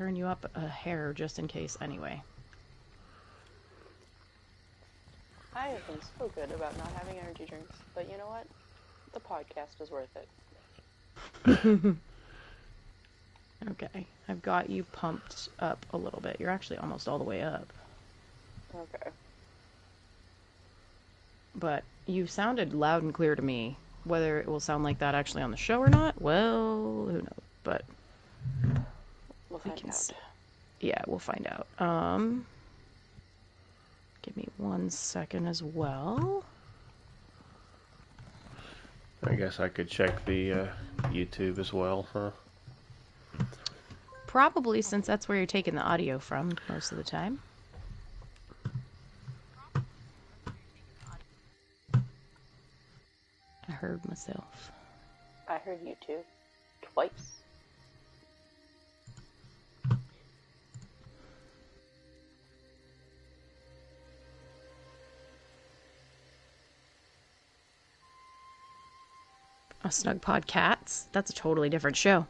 turn you up a hair just in case anyway. I have been so good about not having energy drinks, but you know what? The podcast is worth it. Okay, I've got you pumped up a little bit. You're actually almost all the way up. Okay. But you sounded loud and clear to me. Whether it will sound like that actually on the show or not, well, who knows? But we'll find out. Yeah, we'll find out. Give me 1 second as well. I guess I could check the YouTube as well, huh? Probably, since that's where you're taking the audio from most of the time. I heard myself. I heard you too. Twice. A Snugpod Cats? That's a totally different show.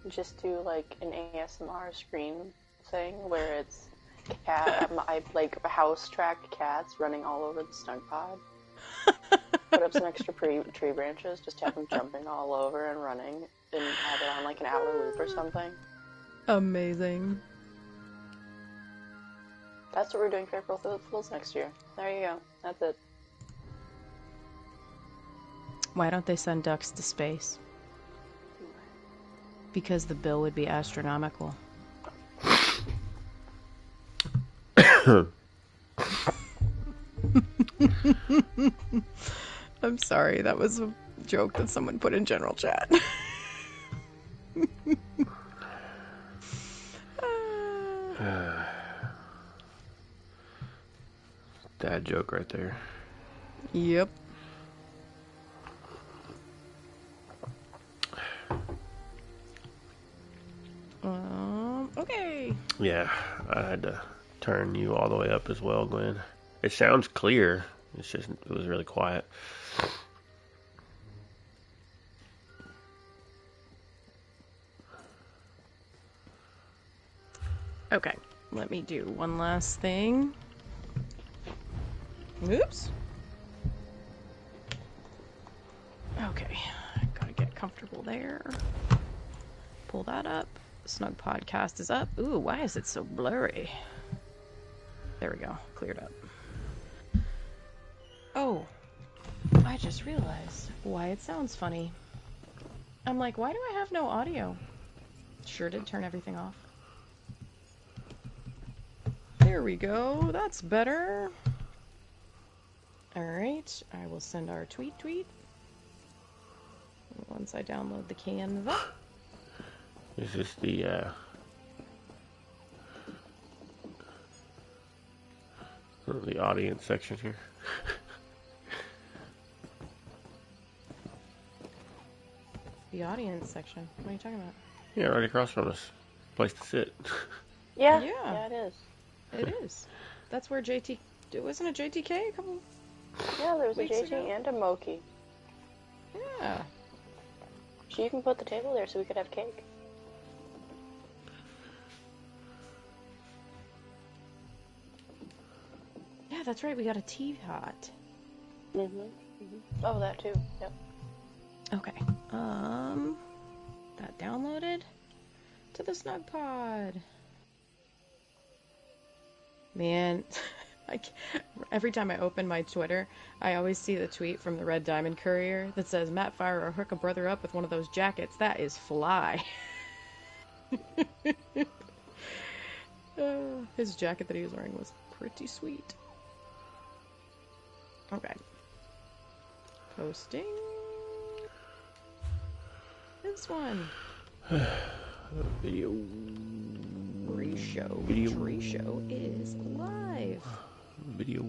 Just do like an ASMR screen thing where it's cat, I like house tracked cats running all over the snug pod. Put up some extra tree branches, just have them jumping all over and running, and have it on like an hour loop or something. Amazing. That's what we're doing for April Fools next year. There you go. That's it. Why don't they send ducks to space? Because the bill would be astronomical. I'm sorry, that was a joke that someone put in general chat. Dad joke right there. Yep. Okay. Yeah, I had to turn you all the way up as well, Glenn. It sounds clear. It's just, it was really quiet. Okay, let me do one last thing. Oops. Okay, gotta get comfortable there. Pull that up. Snug Podcast is up. Ooh, why is it so blurry? There we go, cleared up. Oh, I just realized why it sounds funny. I'm like, why do I have no audio? Sure did turn everything off. There we go, that's better. Alright, I will send our tweet once I download the Canva. Is this the audience section here? The audience section? What are you talking about? Yeah, right across from us. Place to sit. Yeah, it is. It is. That's where JT... Wasn't it JTK a couple... Yeah, there was a JT ago? and a Moki. Yeah. So you can put the table there so we could have cake. Yeah, that's right. We got a teapot. Oh, that too. Yep. Okay. That downloaded to the Snugpod. Man, every time I open my Twitter, I always see the tweet from the Red Diamond Courier that says, Matt Fire or hook a brother up with one of those jackets. That is fly. His jacket that he was wearing was pretty sweet. Okay. Posting. This one. Video. Pre-show. Video. Pre-show is live. Video.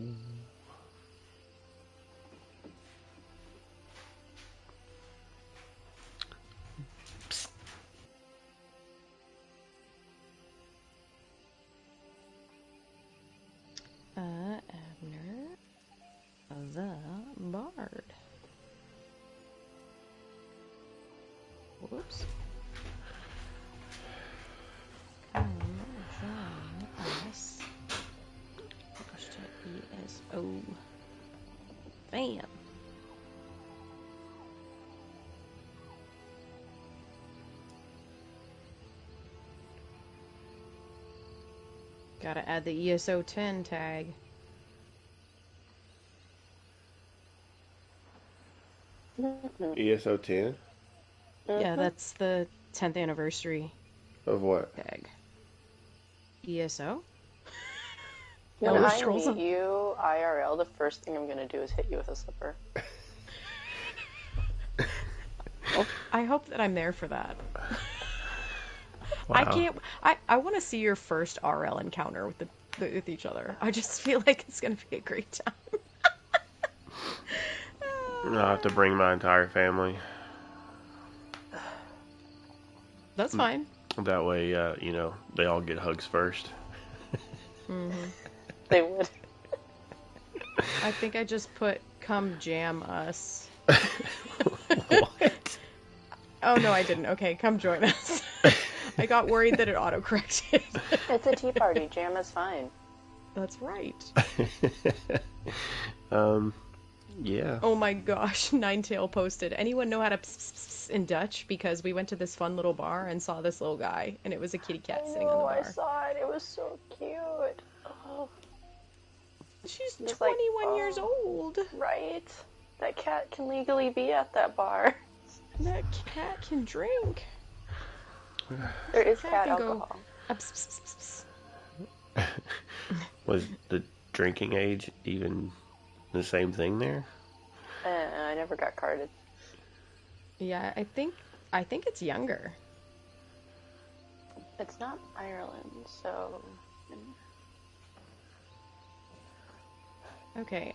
Psst. Abner the Bard. whoops. Come join us. #ESO. Bam. Gotta add the ESO 10 tag. ESO 10? Yeah, that's the 10th anniversary Of what? tag. ESO? When Elder I Scrolls meet you IRL, the first thing I'm gonna do is hit you with a slipper. I hope that I'm there for that. Wow. I can't. I want to see your first RL encounter with each other. I just feel like it's gonna be a great time. I'll have to bring my entire family. That's fine. That way, they all get hugs first. They would. I think I just put "come jam us." What? Oh no, I didn't. Okay, come join us. I got worried that it autocorrected. It's a tea party. Jam is fine. That's right. Yeah. Oh my gosh, Ninetail posted. Anyone know how to pss, pss, pss in Dutch? Because we went to this fun little bar and saw this little guy, and it was a kitty cat sitting on the bar. I saw it. It was so cute. Oh, She's It's 21 like, years old. right. That cat can legally be at that bar. That cat can drink. There is Cat cat can go- alcohol. Pss, pss, pss, pss. Was the drinking age even the same thing there? I never got carded. Yeah, I think it's younger. It's not Ireland, so... Okay,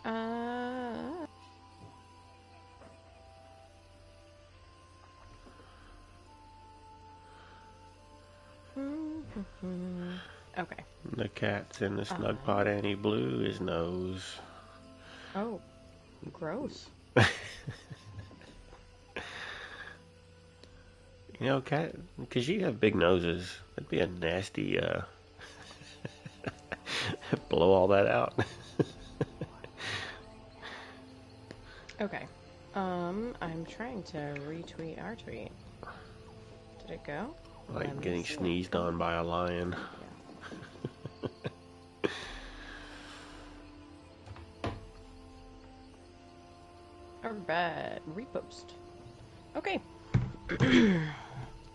okay. The cat's in the Snugpod and he blew his nose. Oh, gross. Cat, because you have big noses, that'd be a nasty, blow all that out. Okay. I'm trying to retweet our tweet. Did it go? Like getting sneezed on by a lion. Alright, repost. Okay.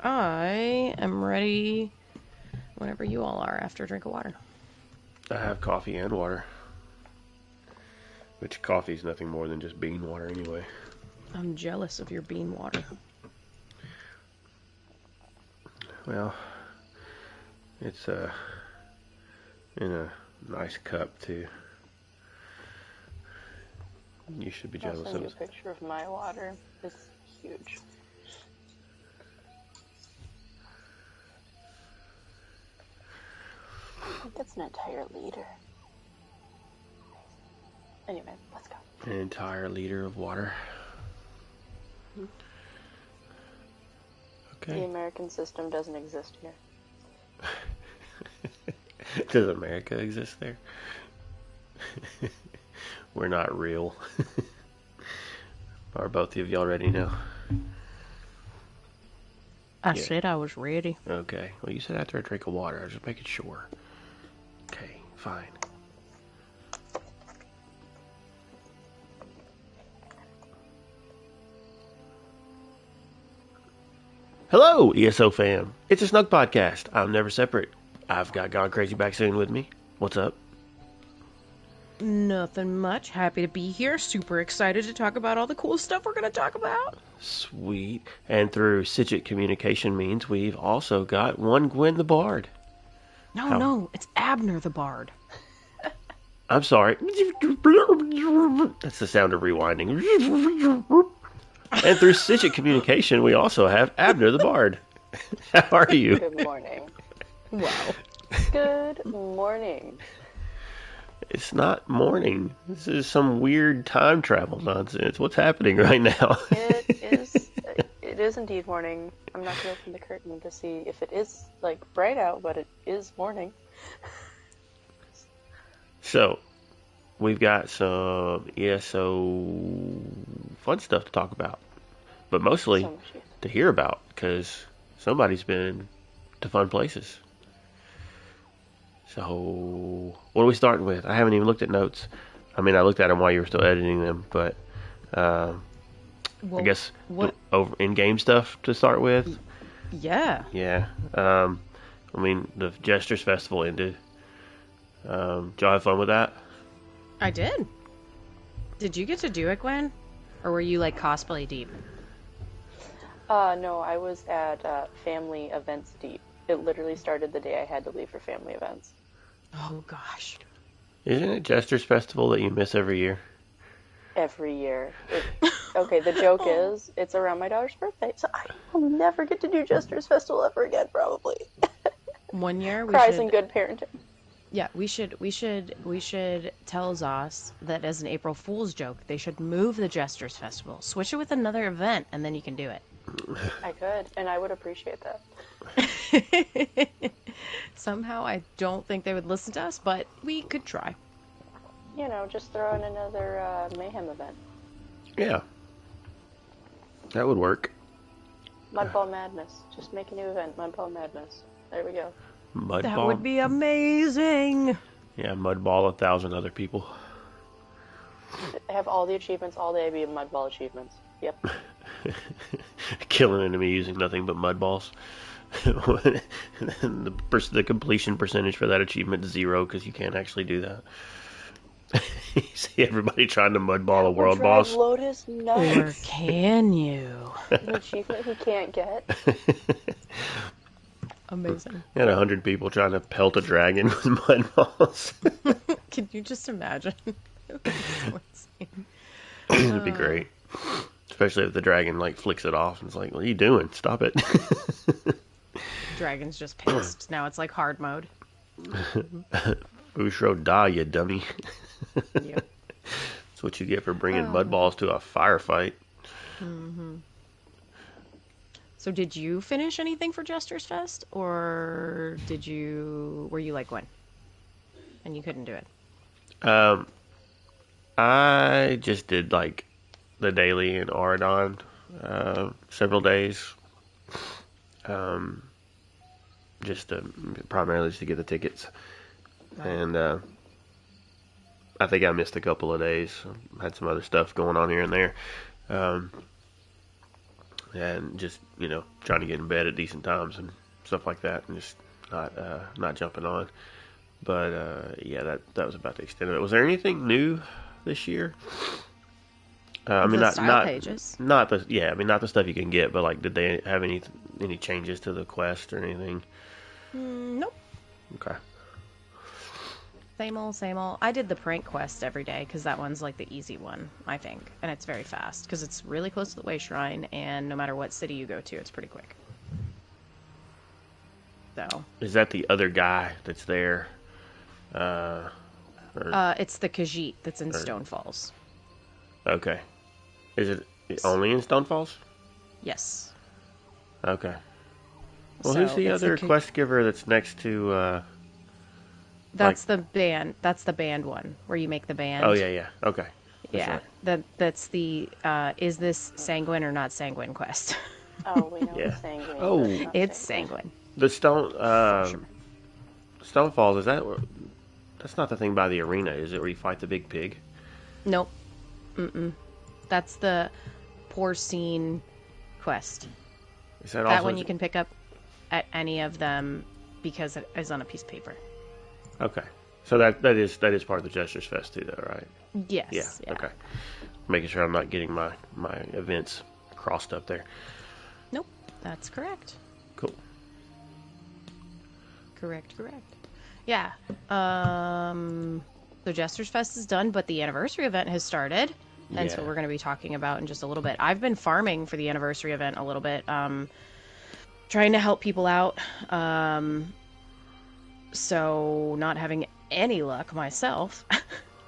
I am ready whenever you all are after a drink of water. I have coffee and water. Which coffee's nothing more than just bean water anyway. I'm jealous of your bean water. Well, it's in a nice cup too. You should be I'll jealous send of you it. a picture of my water. It's huge. I think it's an entire liter. Anyway, let's go. An entire liter of water. The Okay. American system doesn't exist here. Does America exist there? We're not real. Are both of you already know? I Yeah. said I was ready. Okay. Well, you said after a drink of water. I was just making sure. Okay, fine. Hello, ESO fam. It's a Snugpod Cast. I'm never separate. I've got Gone Crazy back soon with me. What's up? Nothing much. Happy to be here. Super excited to talk about all the cool stuff we're going to talk about. Sweet. And through Sigit communication means, we've also got one Gwen the Bard. No, it's Abner the Bard. I'm sorry. That's the sound of rewinding. And through Sigit communication, we also have Abner the Bard. How are you? Good morning. Wow. Good morning. It's not morning. This is some weird time travel nonsense. What's happening right now? It is indeed morning. I'm not going to open the curtain to see if it is, like, bright out, but it is morning. So, we've got some ESO fun stuff to talk about. But mostly So much use. to hear about, because somebody's been to fun places. So, what are we starting with? I haven't even looked at notes. I mean, I looked at them while you were still editing them, but I guess over in-game stuff to start with. Yeah. Yeah. I mean, the Jesters Festival ended. Did y'all have fun with that? I did. Did you get to do it, Gwen? Or were you, like, cosplay deep? No, I was at family events deep. It literally started the day I had to leave for family events. Oh, gosh. Isn't it Jesters Festival that you miss every year? Every year. Okay, the joke is, it's around my daughter's birthday, so I will never get to do Jester's Festival ever again, probably. 1 year we Cries should... in good parenting. Yeah, we should tell Zos that as an April Fool's joke, they should move the Jesters Festival, switch it with another event, and then you can do it. I could, and I would appreciate that. Somehow, I don't think they would listen to us, but we could try. You know, just throw in another mayhem event. Yeah. That would work. Mudball Madness. Just make a new event, Mudball Madness. There we go. Mudball. That would be amazing. Yeah, Mudball 1,000 other people. Have all the achievements all day be Mudball achievements. Yep. Kill an enemy using nothing but mud balls. The completion percentage for that achievement is 0 because you can't actually do that. You see everybody trying to mudball a world boss. Lotus nuts. Or can you? An achievement he can't get. Amazing. And 100 people trying to pelt a dragon with mud balls. Can you just imagine? It would be so insane. It'd be great. Especially if the dragon like flicks it off and it's like, what are you doing? Stop it. Dragon's just pissed. Now it's like hard mode. Bushro die, you dummy. Yep. That's what you get for bringing mud balls to a firefight. Mm-hmm. So did you finish anything for Jester's Fest? Or were you like Gwen? And you couldn't do it? I just did like the daily in Auradon, several days. Primarily just to get the tickets. And I think I missed a couple of days. Had some other stuff going on here and there. And just, trying to get in bed at decent times and stuff like that, and just not jumping on. But yeah, that was about the extent of it. Was there anything new this year? I mean, the style pages. Not the stuff you can get, but like, did they have any changes to the quest or anything? Nope. Okay. Same old. I did the prank quest every day because that one's like the easy one, I think, and it's very fast because it's really close to the way shrine, and no matter what city you go to, it's pretty quick. So. Is that the other guy that's there? It's the Khajiit that's in Stone Falls. Okay. Is it only in Stone Falls? Yes. Okay. Well, who's the other quest giver that's next to? That's the band. That's the band one where you make the band. Oh yeah. Okay. Yeah. Right. That's the is this sanguine or not sanguine quest? Oh, we know it's sanguine. Oh, it's sanguine. The Stone Falls, that's not the thing by the arena, is it? Where you fight the big pig? Nope. That's the Porcine quest. Is that that one you can pick up at any of them because it is on a piece of paper. Okay, so that is part of the Jester's Fest too, though, right? Yes. Yeah. Okay. Making sure I'm not getting my events crossed up there. Nope, that's correct. Cool. Correct. Yeah. So Jester's Fest is done, but the anniversary event has started. And that's what we're going to be talking about in just a little bit. I've been farming for the anniversary event a little bit, trying to help people out. So not having any luck myself.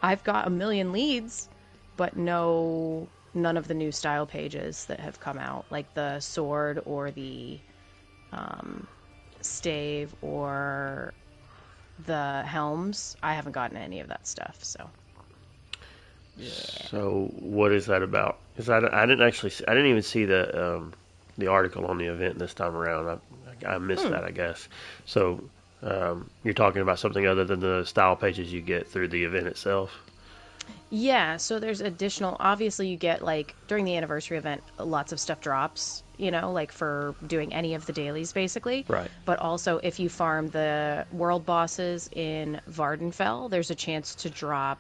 I've got 1 million leads, but no none of the new style pages that have come out, like the sword or the stave or the helms. I haven't gotten any of that stuff, so. Yeah. So what is that about? Because I didn't even see the article on the event this time around. I missed that, I guess. So you're talking about something other than the style pages you get through the event itself? Yeah, so there's additional, obviously you get, like, during the anniversary event, lots of stuff drops, you know, like for doing any of the dailies, basically. Right. But also, if you farm the world bosses in Vardenfell, there's a chance to drop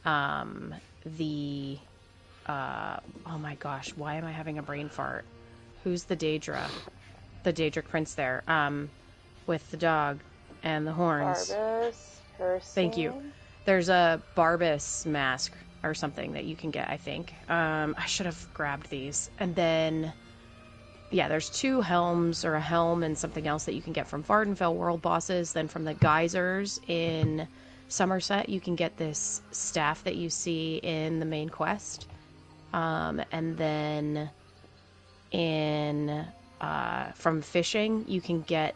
the, oh my gosh, why am I having a brain fart? Who's the Daedra? The Daedric prince there, with the dog and the horns. Barbas, Percy. Thank you. There's a Barbas mask or something that you can get, I think. I should have grabbed these. And then, yeah, there's 2 helms, or a helm and something else that you can get from Vardenfell world bosses. Then from the geysers in Somerset, you can get this staff that you see in the main quest. And then from fishing, you can get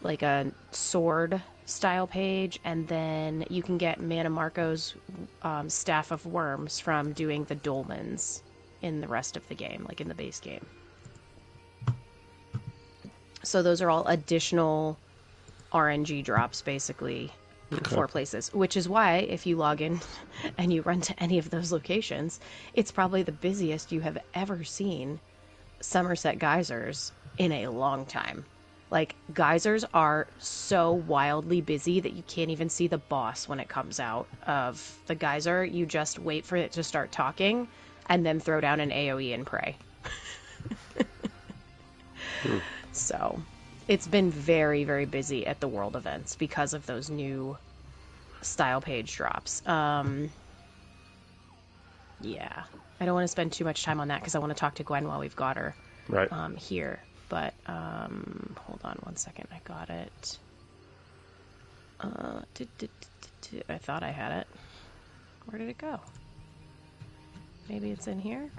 like a sword style page, and then you can get Mana Marco's Staff of Worms from doing the dolmens in the rest of the game, like in the base game. So those are all additional RNG drops, basically, for places, which is why if you log in and you run to any of those locations, it's probably the busiest you have ever seen Somerset geysers in a long time. Like, geysers are so wildly busy that you can't even see the boss when it comes out of the geyser. You just wait for it to start talking and then throw down an AoE and pray. So, it's been very, very busy at the world events because of those new style page drops. Yeah. I don't want to spend too much time on that because I want to talk to Gwen while we've got her here. But, hold on one second. I got it. I thought I had it. Where did it go? Maybe it's in here?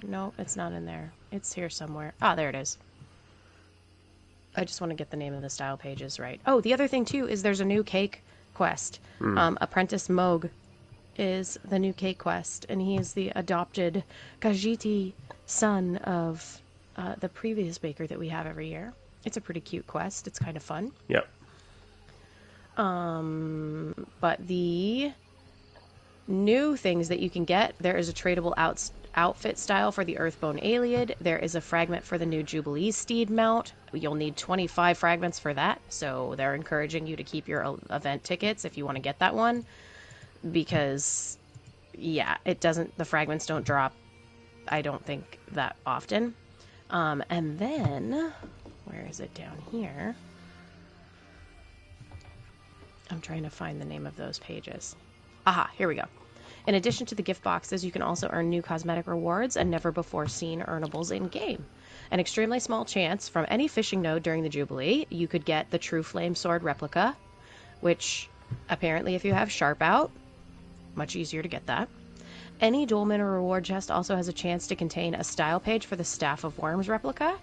No, it's not in there. It's here somewhere. Ah, there it is. I just want to get the name of the style pages right. Oh, the other thing, too, is there's a new cake quest. Apprentice Moog is the new cake quest, and he is the adopted Khajiit son of the previous baker that we have every year. It's a pretty cute quest. It's kind of fun. Yep. But the new things that you can get, there is a tradable outfit style for the Earthbone Aliad. There is a fragment for the new Jubilee Steed mount. You'll need 25 fragments for that, so they're encouraging you to keep your event tickets if you want to get that one. Because, yeah, the fragments don't drop, I don't think, that often. And then, where is it down here? I'm trying to find the name of those pages. Aha, here we go. In addition to the gift boxes, you can also earn new cosmetic rewards and never-before-seen earnables in-game. An extremely small chance from any fishing node during the Jubilee, you could get the True Flame Sword replica, which, apparently, if you have Sharp out, much easier to get that. Any dolmen or reward chest also has a chance to contain a style page for the Staff of Worms replica,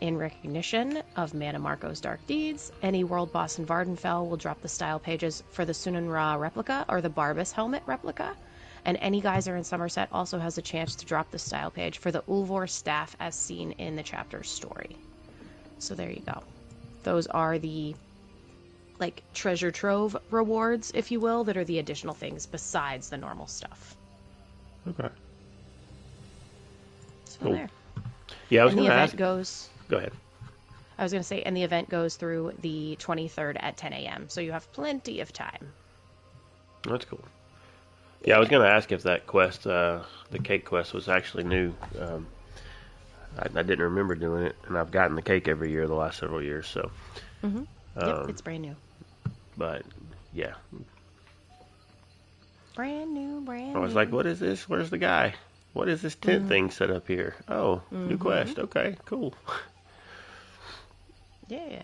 in recognition of Mana Marco's Dark Deeds. Any world boss in Vardenfell will drop the style pages for the Sunan Ra replica or the Barbas helmet replica. And any geyser in Somerset also has a chance to drop the style page for the Ulvor staff as seen in the chapter's story. So there you go. Those are the, like, treasure trove rewards, if you will, that are the additional things besides the normal stuff. Okay. So cool. there. Yeah, I was and going the to event ask. goes. Go ahead. I was going to say, and the event goes through the 23rd at 10 a.m. So you have plenty of time. That's cool. Yeah, I was going to ask if that quest, the cake quest, was actually new. I didn't remember doing it, and I've gotten the cake every year the last several years. So. Yep, it's brand new. But yeah. Brand new. I was like, what is this? Where's the guy? What is this tent thing set up here? Oh, new quest. Okay, cool. Yeah.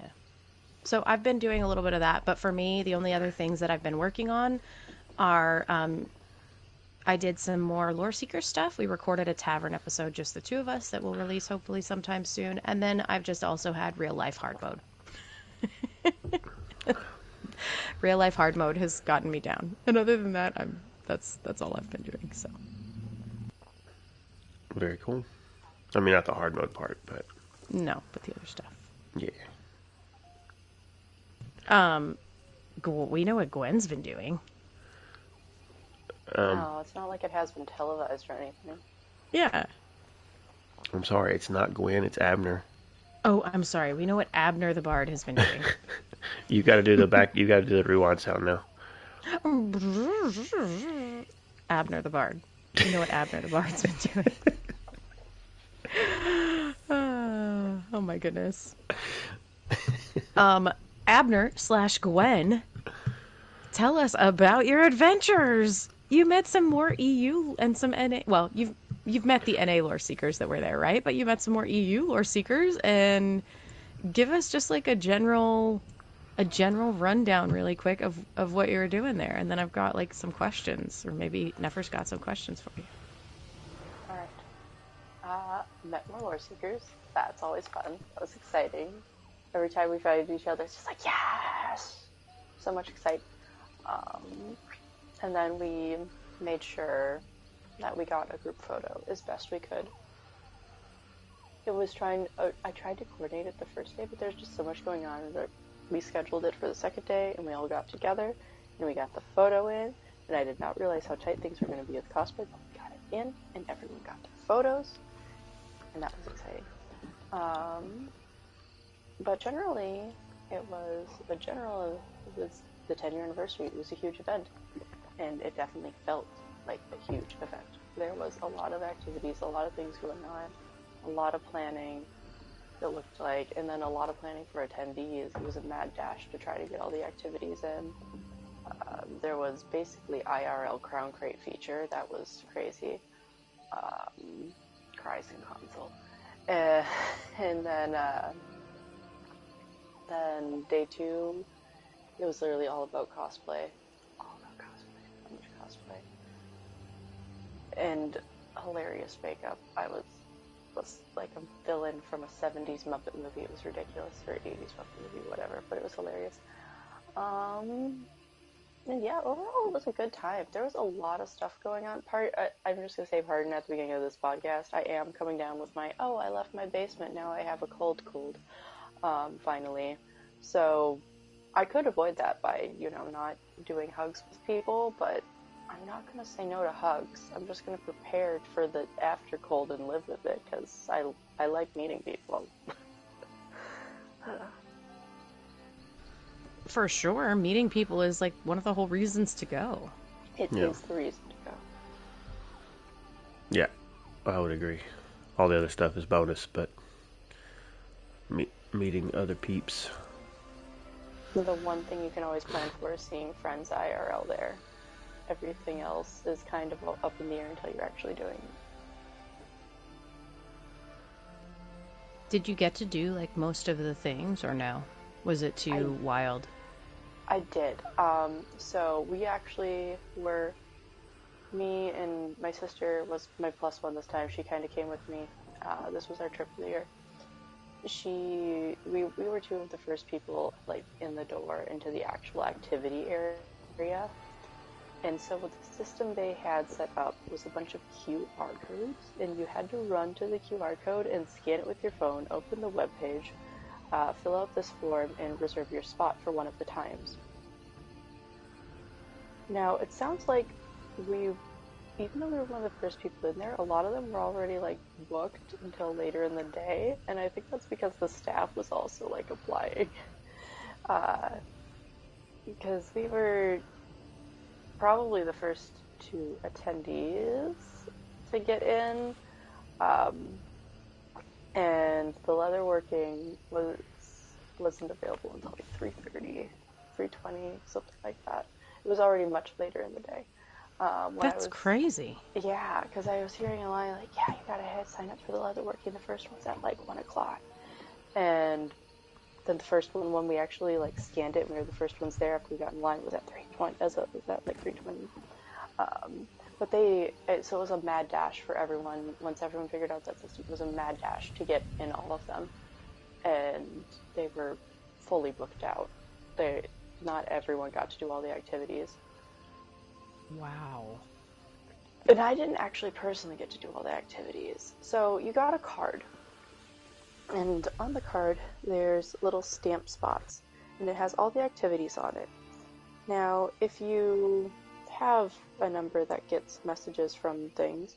So I've been doing a little bit of that, but for me, the only other things that I've been working on are I did some more Lore Seeker stuff. We recorded a tavern episode, just the two of us, that will release hopefully sometime soon. And then I've just also had real life hard mode. Real life hard mode has gotten me down. And other than that, that's all I've been doing. So Very cool. I mean, not the hard mode part, but no, but the other stuff. yeah. We know what Gwen's been doing. No, it's not like it has been televised or anything. Yeah. I'm sorry, it's not Gwen, it's Abner. Oh, I'm sorry. We know what Abner the Bard has been doing. You got to do the rewind sound now. Abner the Bard. You know what Abner the Bard's been doing. Oh my goodness. Abner/Gwen, tell us about your adventures. You met some more EU and some NA. Well, you've met the NA lore seekers that were there, right? But you met some more EU lore seekers, and give us just like a general rundown really quick of what you were doing there. And then I've got like some questions, or maybe Nefer's got some questions for you. Alright. Met more lore seekers. That's always fun. That was exciting. Every time we found each other, it's just like, yes! So much excitement. And then we made sure that we got a group photo as best we could. I tried to coordinate it the first day, but there's just so much going on that we scheduled it for the second day, and we all got together, and we got the photo in, and I did not realize how tight things were going to be with cosplay, but we got it in, and everyone got their photos, and that was exciting. But generally, it was the 10-year anniversary. It was a huge event, and it definitely felt like a huge event. There was a lot of activities, a lot of things going on, a lot of planning, it looked like, and then a lot of planning for attendees. It was a mad dash to try to get all the activities in. There was basically IRL Crown Crate feature. That was crazy. Cries in console. And then day 2, it was literally all about cosplay. All about cosplay. So much cosplay. And hilarious makeup. I was like a villain from a 70s Muppet movie. It was ridiculous. Or 80s Muppet movie, whatever. But it was hilarious. And yeah, overall it was a good time. There was a lot of stuff going on. I'm just going to say pardon at the beginning of this podcast. I am coming down with I left my basement, now I have a cold, finally. So I could avoid that by, not doing hugs with people, but I'm not going to say no to hugs. I'm just going to prepare for the after cold and live with it, because I like meeting people. For sure, meeting people is like one of the whole reasons to go. It is the reason to go. Yeah, I would agree. All the other stuff is bonus, but meeting other peeps. The one thing you can always plan for is seeing friends IRL there. Everything else is kind of up in the air until you're actually doing it. Did you get to do like most of the things, or no? Was it too wild? I did. So we actually were, me and my sister was my +1 this time. She kind of came with me. This was our trip of the year. We were 2 of the first people like in the door into the actual activity area. And so the system they had set up was a bunch of QR codes, and you had to run to the QR code and scan it with your phone, open the web page, fill out this form, and reserve your spot for one of the times. Now, it sounds like even though we were one of the first people in there, a lot of them were already like booked until later in the day, and I think that's because the staff was also like applying. Because we were probably the first 2 attendees to get in, and the leatherworking wasn't available until like 3:30, 3:20, something like that. It was already much later in the day. That's crazy. Yeah, because I was hearing a line like, yeah, you gotta sign up for the leatherworking. The first one's at like 1 o'clock, and then the first one, when we actually like scanned it, and we were the first ones there after we got in line, was at 3:20. Was at like 3:20. But so it was a mad dash for everyone. Once everyone figured out that system, it was a mad dash to get in all of them. And they were fully booked out. Not everyone got to do all the activities. Wow. And I didn't actually personally get to do all the activities. So you got a card. And on the card, there's little stamp spots. And it has all the activities on it. Now, if you have a number that gets messages from things,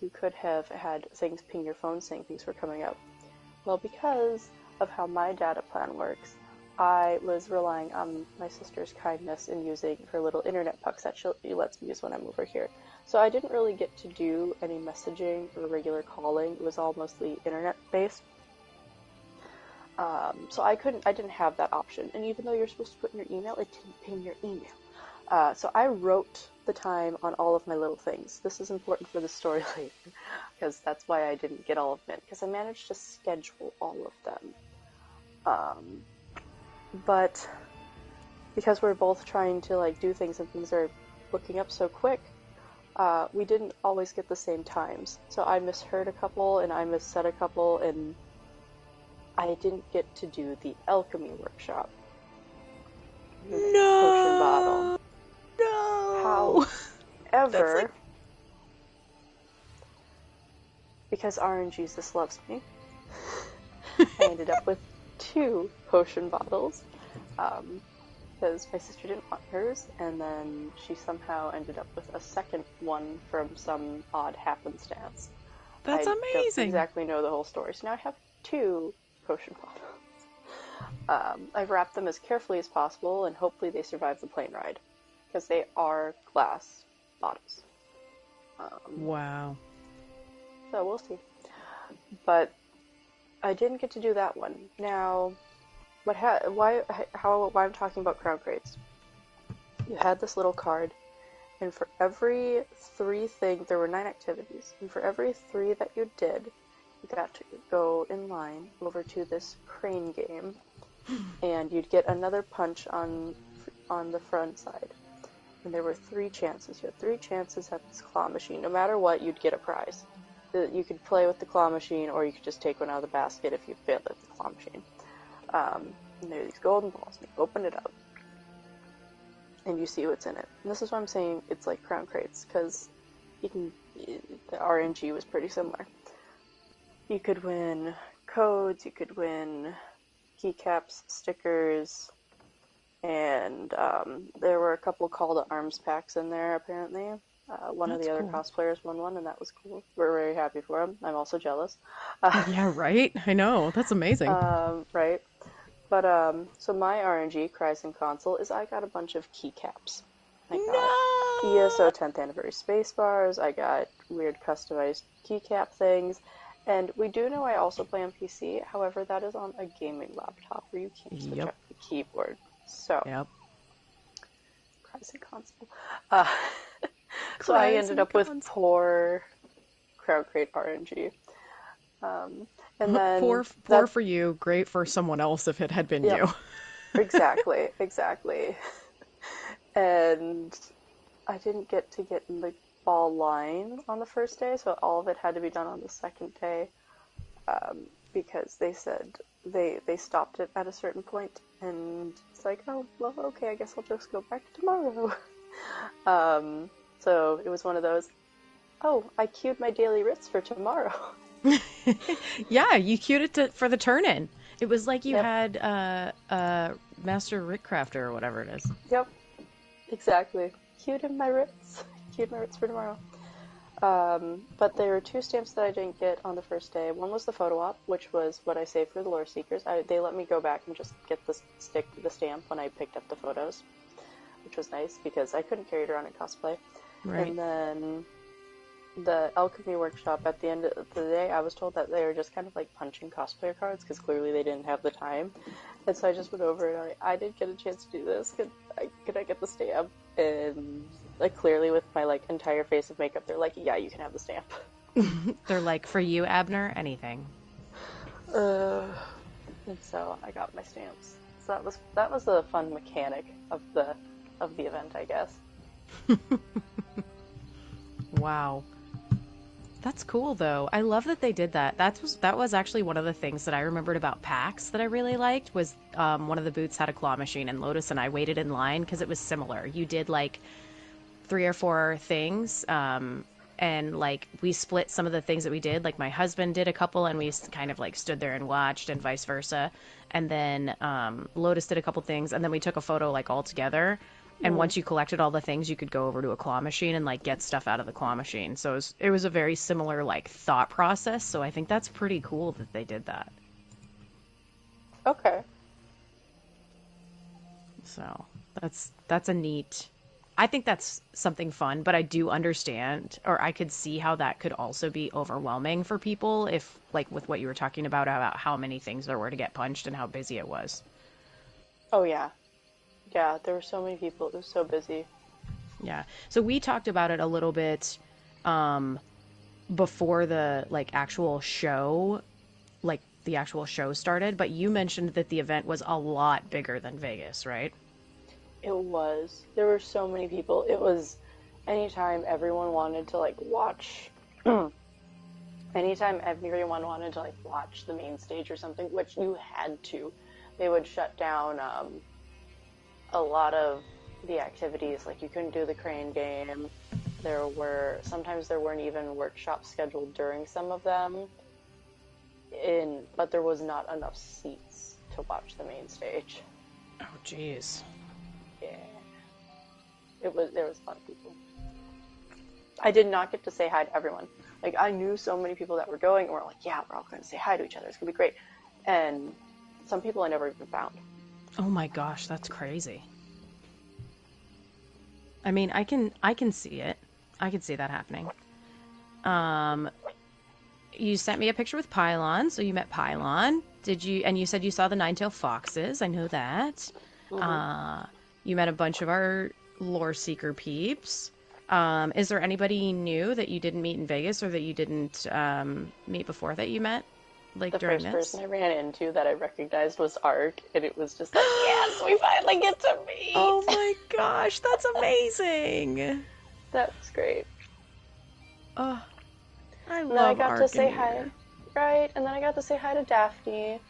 you could have had things ping your phone saying things were coming up. Well, because of how my data plan works, I was relying on my sister's kindness in using her little internet pucks that she lets me use when I'm over here. So I didn't really get to do any messaging or regular calling. It was all mostly internet based. So I didn't have that option. And even though you're supposed to put in your email, it didn't ping your email. So I wrote the time on all of my little things. This is important for the story later, because that's why I didn't get all of them, because I managed to schedule all of them. But because we're both trying to do things and things are looking up so quick, we didn't always get the same times. So I misheard a couple and I missaid a couple, and I didn't get to do the alchemy workshop. No. Potion bottle. No. However, because RNG just loves me, I ended up with 2 potion bottles, because my sister didn't want hers, and then she somehow ended up with a second one from some odd happenstance. That's I amazing. don't exactly know the whole story, so now I have 2 potion bottles. I've wrapped them as carefully as possible, and hopefully they survive the plane ride, because they are glass bottles. Wow. So we'll see. But I didn't get to do that one. Now, why I'm talking about crown crates? You had this little card, and for every 3 things, there were 9 activities, and for every 3 that you did, you got to go in line over to this crane game, and you'd get another punch on the front side. And there were 3 chances. You had 3 chances at this claw machine. No matter what, you'd get a prize. You could play with the claw machine, or you could just take one out of the basket if you failed at the claw machine. And there are these golden balls, and you open it up, and you see what's in it. And this is why I'm saying it's like crown crates, because the RNG was pretty similar. You could win codes, you could win keycaps, stickers, and there were a couple call to arms packs in there, apparently. One of the other cosplayers won one, and that was cool. We're very happy for him. I'm also jealous. Yeah, right? I know. That's amazing. Right. But, so my RNG, Cries and Console, is I got a bunch of keycaps. I got ESO 10th Anniversary Space Bars, I got weird customized keycap things, and we do know I also play on PC, however, that is on a gaming laptop where you can't switch up the keyboard. So, Cries and Console. So I ended up with poor Crown Crate RNG. And then poor for you, great for someone else if it had been you. Exactly. And I didn't get in the ball line on the first day, so all of it had to be done on the second day, because they said they stopped it at a certain point, and it's like, oh, well, okay, I guess I'll just go back tomorrow. So it was one of those, oh, I queued my daily writs for tomorrow. Yeah, you queued it for the turn-in. It was like you had Master Rick Crafter or whatever it is. Yep, exactly. Queued my writs for tomorrow. But there were 2 stamps that I didn't get on the first day. One was the photo op, which was what I saved for the lore seekers. They let me go back and just get the stamp when I picked up the photos, which was nice because I couldn't carry it around in cosplay. Right. And then the alchemy workshop, at the end of the day, I was told that they were just kind of like punching cosplayer cards because clearly they didn't have the time. And so I just went over and I didn't get a chance to do this. Could I get the stamp? And clearly with my entire face of makeup, they're like, yeah, you can have the stamp. They're like, for you, Abner, anything. And so I got my stamps. So that was a fun mechanic of the event, I guess. Wow. That's cool, though. I love that they did that. That was actually one of the things that I remembered about PAX that I really liked was one of the booths had a claw machine, and Lotus and I waited in line because it was similar. You did like 3 or 4 things, and like we split some of the things that we did. Like my husband did a couple, and we kind of like stood there and watched, and vice versa. And then Lotus did a couple things, and then we took a photo like all together. And once you collected all the things, you could go over to a claw machine and like get stuff out of the claw machine. So it was a very similar like thought process. So I think that's pretty cool that they did that. Okay. So that's a neat. I think that's something fun, but I do understand, or I could see how that could also be overwhelming for people if, like, with what you were talking about how many things there were to get punched and how busy it was. Oh, yeah. Yeah, there were so many people. It was so busy. Yeah. So we talked about it a little bit before the, like, actual show, like, the actual show started, but you mentioned that the event was a lot bigger than Vegas, right? It was. There were so many people. It was anytime everyone wanted to, like, watch... anytime everyone wanted to, like, watch the main stage or something, which you had to, they would shut down... a lot of the activities, like you couldn't do the crane game. Sometimes there weren't even workshops scheduled during some of them. But there was not enough seats to watch the main stage. Oh, jeez. Yeah. There was a lot of people. I did not get to say hi to everyone. Like, I knew so many people that were going, and we're like, yeah, we're all going to say hi to each other. It's going to be great. And some people I never even found. Oh my gosh, that's crazy. I mean, I can see it. I can see that happening. You sent me a picture with Pylon, so you met Pylon. And you said you saw the Nine-Tailed Foxes. I know that. Mm-hmm. You met a bunch of our Lore Seeker peeps. Is there anybody new that you didn't meet in Vegas or that you didn't meet before that you met? Like, during this? The first person I ran into that I recognized was Ark, and it was just like, yes, we finally get to meet! Oh my gosh, that's amazing! That was great. Oh, I love Ark. And then I got to say hi. Right, and then I got to say hi to Daphne.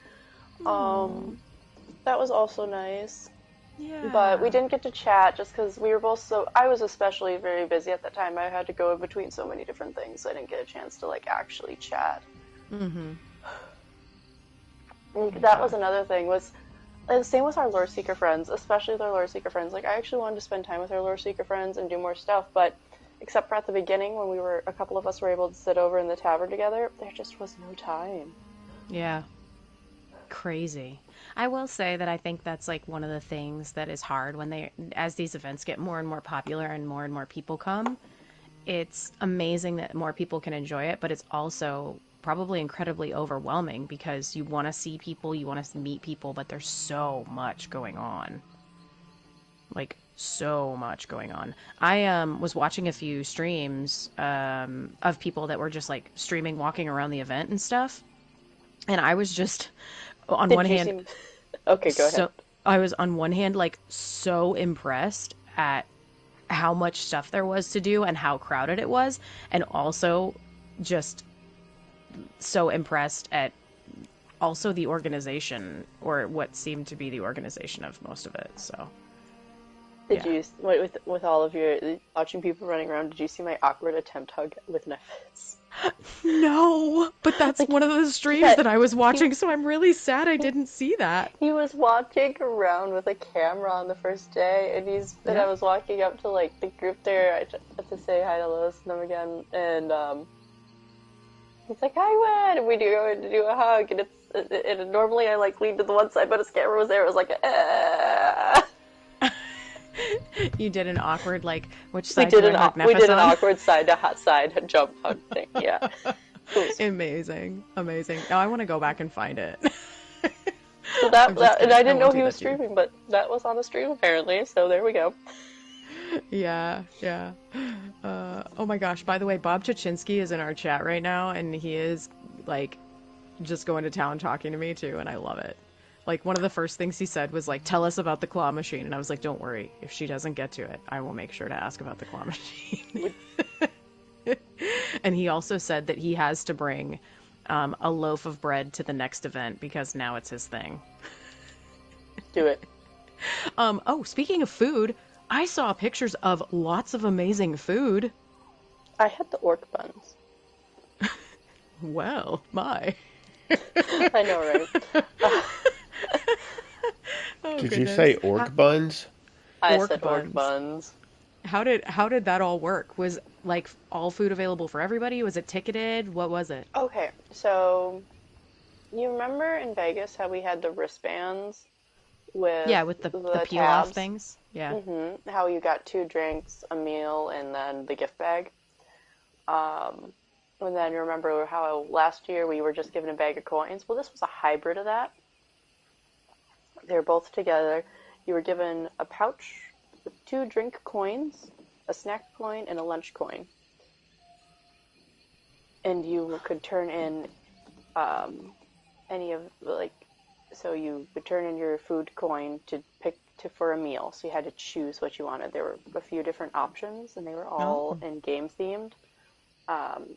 That was also nice. Yeah. But we didn't get to chat just because we were both I was especially very busy at that time. I had to go in between so many different things, so I didn't get a chance to, like, actually chat. Mm-hmm. That was another thing, same with our Lore Seeker friends, especially with our Lore Seeker friends. Like, I actually wanted to spend time with our Lore Seeker friends and do more stuff, but except for at the beginning when a couple of us were able to sit over in the tavern together, there just was no time. Yeah. Crazy. I will say that I think that's, like, one of the things that is hard as these events get more and more popular and more people come. It's amazing that more people can enjoy it, but it's also probably incredibly overwhelming because you want to see people, you want to meet people, but there's so much going on. Like, so much going on. I was watching a few streams of people that were just, like, streaming, walking around the event and stuff. And I was just, on one hand... Okay, go ahead. I was, on one hand, like, so impressed at how much stuff there was to do and how crowded it was, and also just so impressed at also the organization, or what seemed to be the organization of most of it. So did you with all of your watching people running around, did you see my awkward attempt hug with Nephis? No, but that's like, one of the streams that I was watching, so I'm really sad I didn't see that. He was walking around with a camera on the first day, and I was walking up to, like, the group there. I had to say hi to Lois and them again, and he's like, "Hi, Wen," and we go to do a hug, and normally I, like, lean to the one side, but his camera was there. It was like, You did an awkward, like, which side? We did an awkward side to side jump hug thing. Yeah. Amazing. Now I want to go back and find it. So and I didn't know he was streaming, but that was on the stream apparently. So there we go. Yeah. Oh my gosh. By the way, Bob Chachinsky is in our chat right now, and he is, like, just going to town talking to me too, and I love it. Like, one of the first things he said was, like, tell us about the claw machine. And I was like, don't worry. If she doesn't get to it, I will make sure to ask about the claw machine. And he also said that he has to bring a loaf of bread to the next event because now it's his thing. Do it. Oh, speaking of food, I saw pictures of lots of amazing food. I had the orc buns. Well, my. I know, right? Oh, Did you goodness. say orc buns? I Orc said orc buns. buns. How did that all work? Was like all food available for everybody? Was it ticketed? What was it? Okay, so you remember in Vegas how we had the wristbands with Yeah, with the peel off tabs? things. Yeah. How you got 2 drinks, a meal, and then the gift bag. And then you remember how last year we were just given a bag of coins? Well, this was a hybrid of that. They were both together. You were given a pouch with 2 drink coins, a snack coin, and a lunch coin. And you could turn in any of, like, so you would turn in your food coin to pick for a meal. So you had to choose what you wanted. There were a few different options, and they were all in game themed.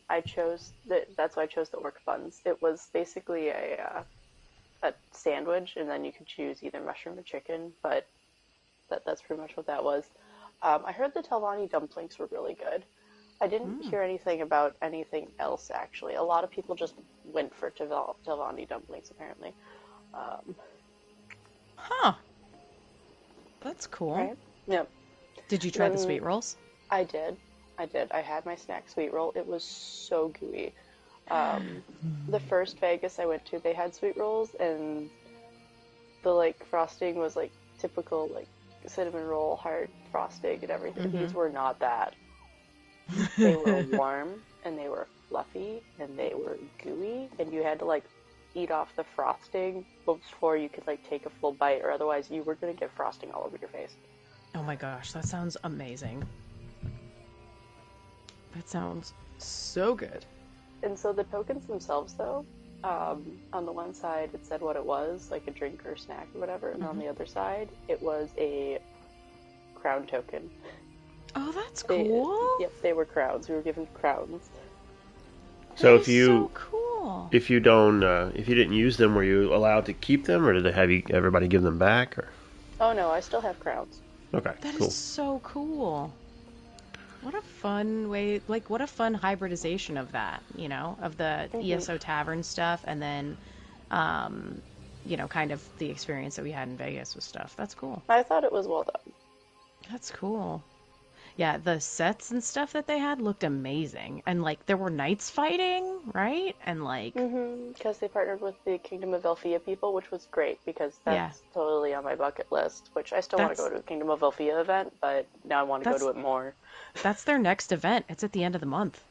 I chose that's why I chose the orc buns. It was basically a sandwich, and then you could choose either mushroom or chicken, but that's pretty much what that was. I heard the Telvanni dumplings were really good. I didn't hear anything about anything else, actually. A lot of people just went for Telvanni dumplings, apparently. Huh. That's cool. Right? Yep. Did you try the sweet rolls? I did. I had my snack sweet roll. It was so gooey. The first Vegas I went to, they had sweet rolls, and the like frosting was like typical like cinnamon roll hard frosting and everything. These were not that. They were warm and they were fluffy and they were gooey, and you had to like eat off the frosting before you could like take a full bite, or otherwise you were gonna get frosting all over your face. Oh my gosh, that sounds amazing. That sounds so good. And so the tokens themselves, though, on the one side it said what it was, like a drink or snack or whatever, and on the other side it was a crown token. Oh, that's cool. Yep, they were crowns. We were given crowns. So That is so cool. if you didn't use them, were you allowed to keep them, or did they have everybody give them back? Or Oh no, I still have crowns. okay, That cool. is so cool. What a fun way, like, what a fun hybridization of that, you know, of the ESO Tavern stuff, and then, you know, kind of the experience that we had in Vegas with stuff. That's cool. I thought it was well done. That's cool. Yeah, the sets and stuff that they had looked amazing. And, like, there were knights fighting, right? And, like... Because they partnered with the Kingdom of Elfia people, which was great, because that's totally on my bucket list, which I still want to go to a Kingdom of Elfia event, but now I want to go to it more. That's their next event. It's at the end of the month.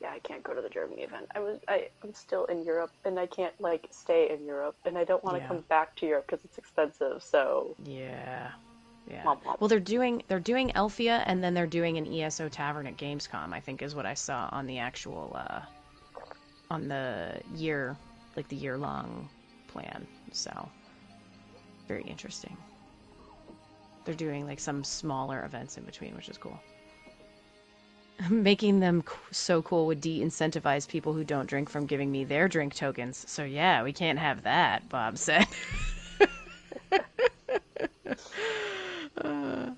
Yeah, I can't go to the Germany event. I'm still in Europe, and I can't, like, stay in Europe, and I don't want to come back to Europe because it's expensive, so... Yeah. Yeah. Womp womp. Well, they're doing Elfia, and then they're doing an ESO Tavern at Gamescom, I think is what I saw on the actual, on the year, like the year-long plan. So, very interesting. They're doing, like, some smaller events in between, which is cool. Making them so cool would de-incentivize people who don't drink from giving me their drink tokens. So, yeah, we can't have that, Bob said.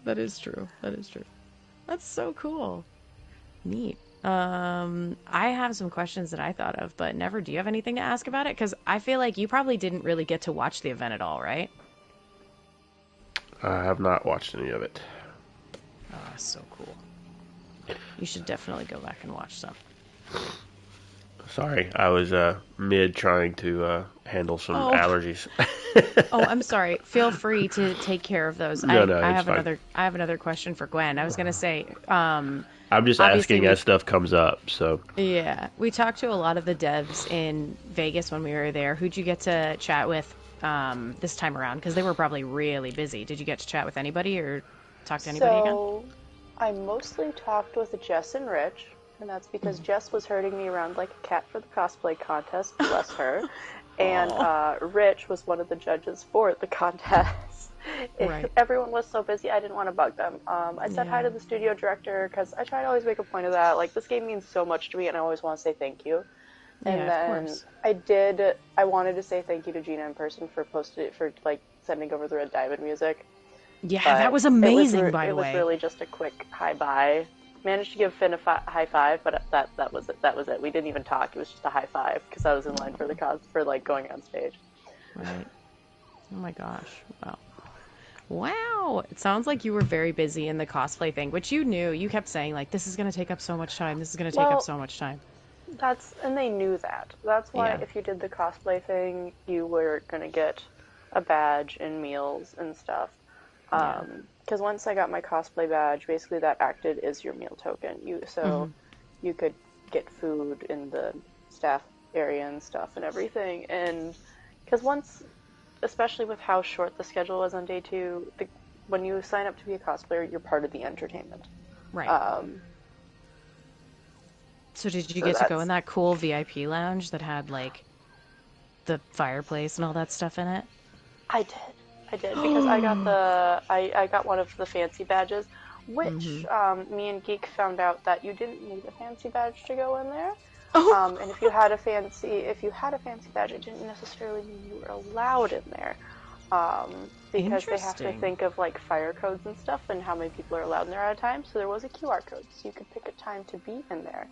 That is true. That is true. That's so cool. Neat. I have some questions that I thought of, but Never, do you have anything to ask about it? Because I feel like you probably didn't really get to watch the event at all, right? I have not watched any of it. Oh, that's so cool. You should definitely go back and watch some. Sorry, I was mid trying to handle some allergies. Oh, I'm sorry. Feel free to take care of those. No, I have fine. I have another question for Gwen. I was gonna say, I'm just obviously asking as stuff comes up. So yeah, we talked to a lot of the devs in Vegas when we were there. Who'd you get to chat with this time around? Because they were probably really busy. Did you get to chat with anybody or talk to anybody again? So, I mostly talked with Jess and Rich, and that's because Jess was herding me around like a cat for the cosplay contest, bless her. And Rich was one of the judges for the contest. Right. Everyone was so busy, I didn't want to bug them. I said hi to the studio director, because I try to always make a point of that. Like, this game means so much to me, and I always want to say thank you. And Yeah, then of course. I wanted to say thank you to Gina in person for sending over the Red Diamond music. Yeah, But that was amazing, by the It was way. really just a quick hi-bye. Managed to give Finn a high five, but that was it. That was it. We didn't even talk. It was just a high five, because I was in line for going on stage. Right. Oh my gosh. Wow. Wow. It sounds like you were very busy in the cosplay thing, which you knew. You kept saying, like, this is going to take up so much time. This is going to take up so much time. And they knew that. That's why if you did the cosplay thing, you were going to get a badge and meals and stuff. Because once I got my cosplay badge, basically that acted as your meal token. You could get food in the staff area and stuff and everything. And because especially with how short the schedule was on day 2, when you sign up to be a cosplayer, you're part of the entertainment. Right. So did you get to go in that cool VIP lounge that had, like, the fireplace and all that stuff in it? I did because I got one of the fancy badges, which me and Geek found out that you didn't need a fancy badge to go in there. And if you had a fancy badge, it didn't necessarily mean you were allowed in there. Because they have to think of, like, fire codes and stuff and how many people are allowed in there at a time. So there was a QR code, so you could pick a time to be in there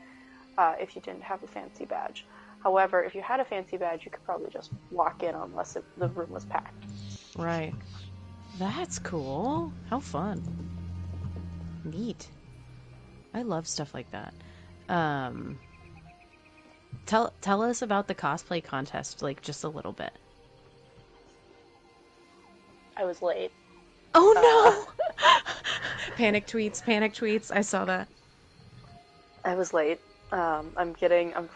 if you didn't have a fancy badge. However, if you had a fancy badge, you could probably just walk in unless the room was packed. Right. That's cool. How fun. Neat. I love stuff like that. Tell us about the cosplay contest, like, just a little bit. I was late. Oh no! Panic tweets. I saw that. I was late. I'm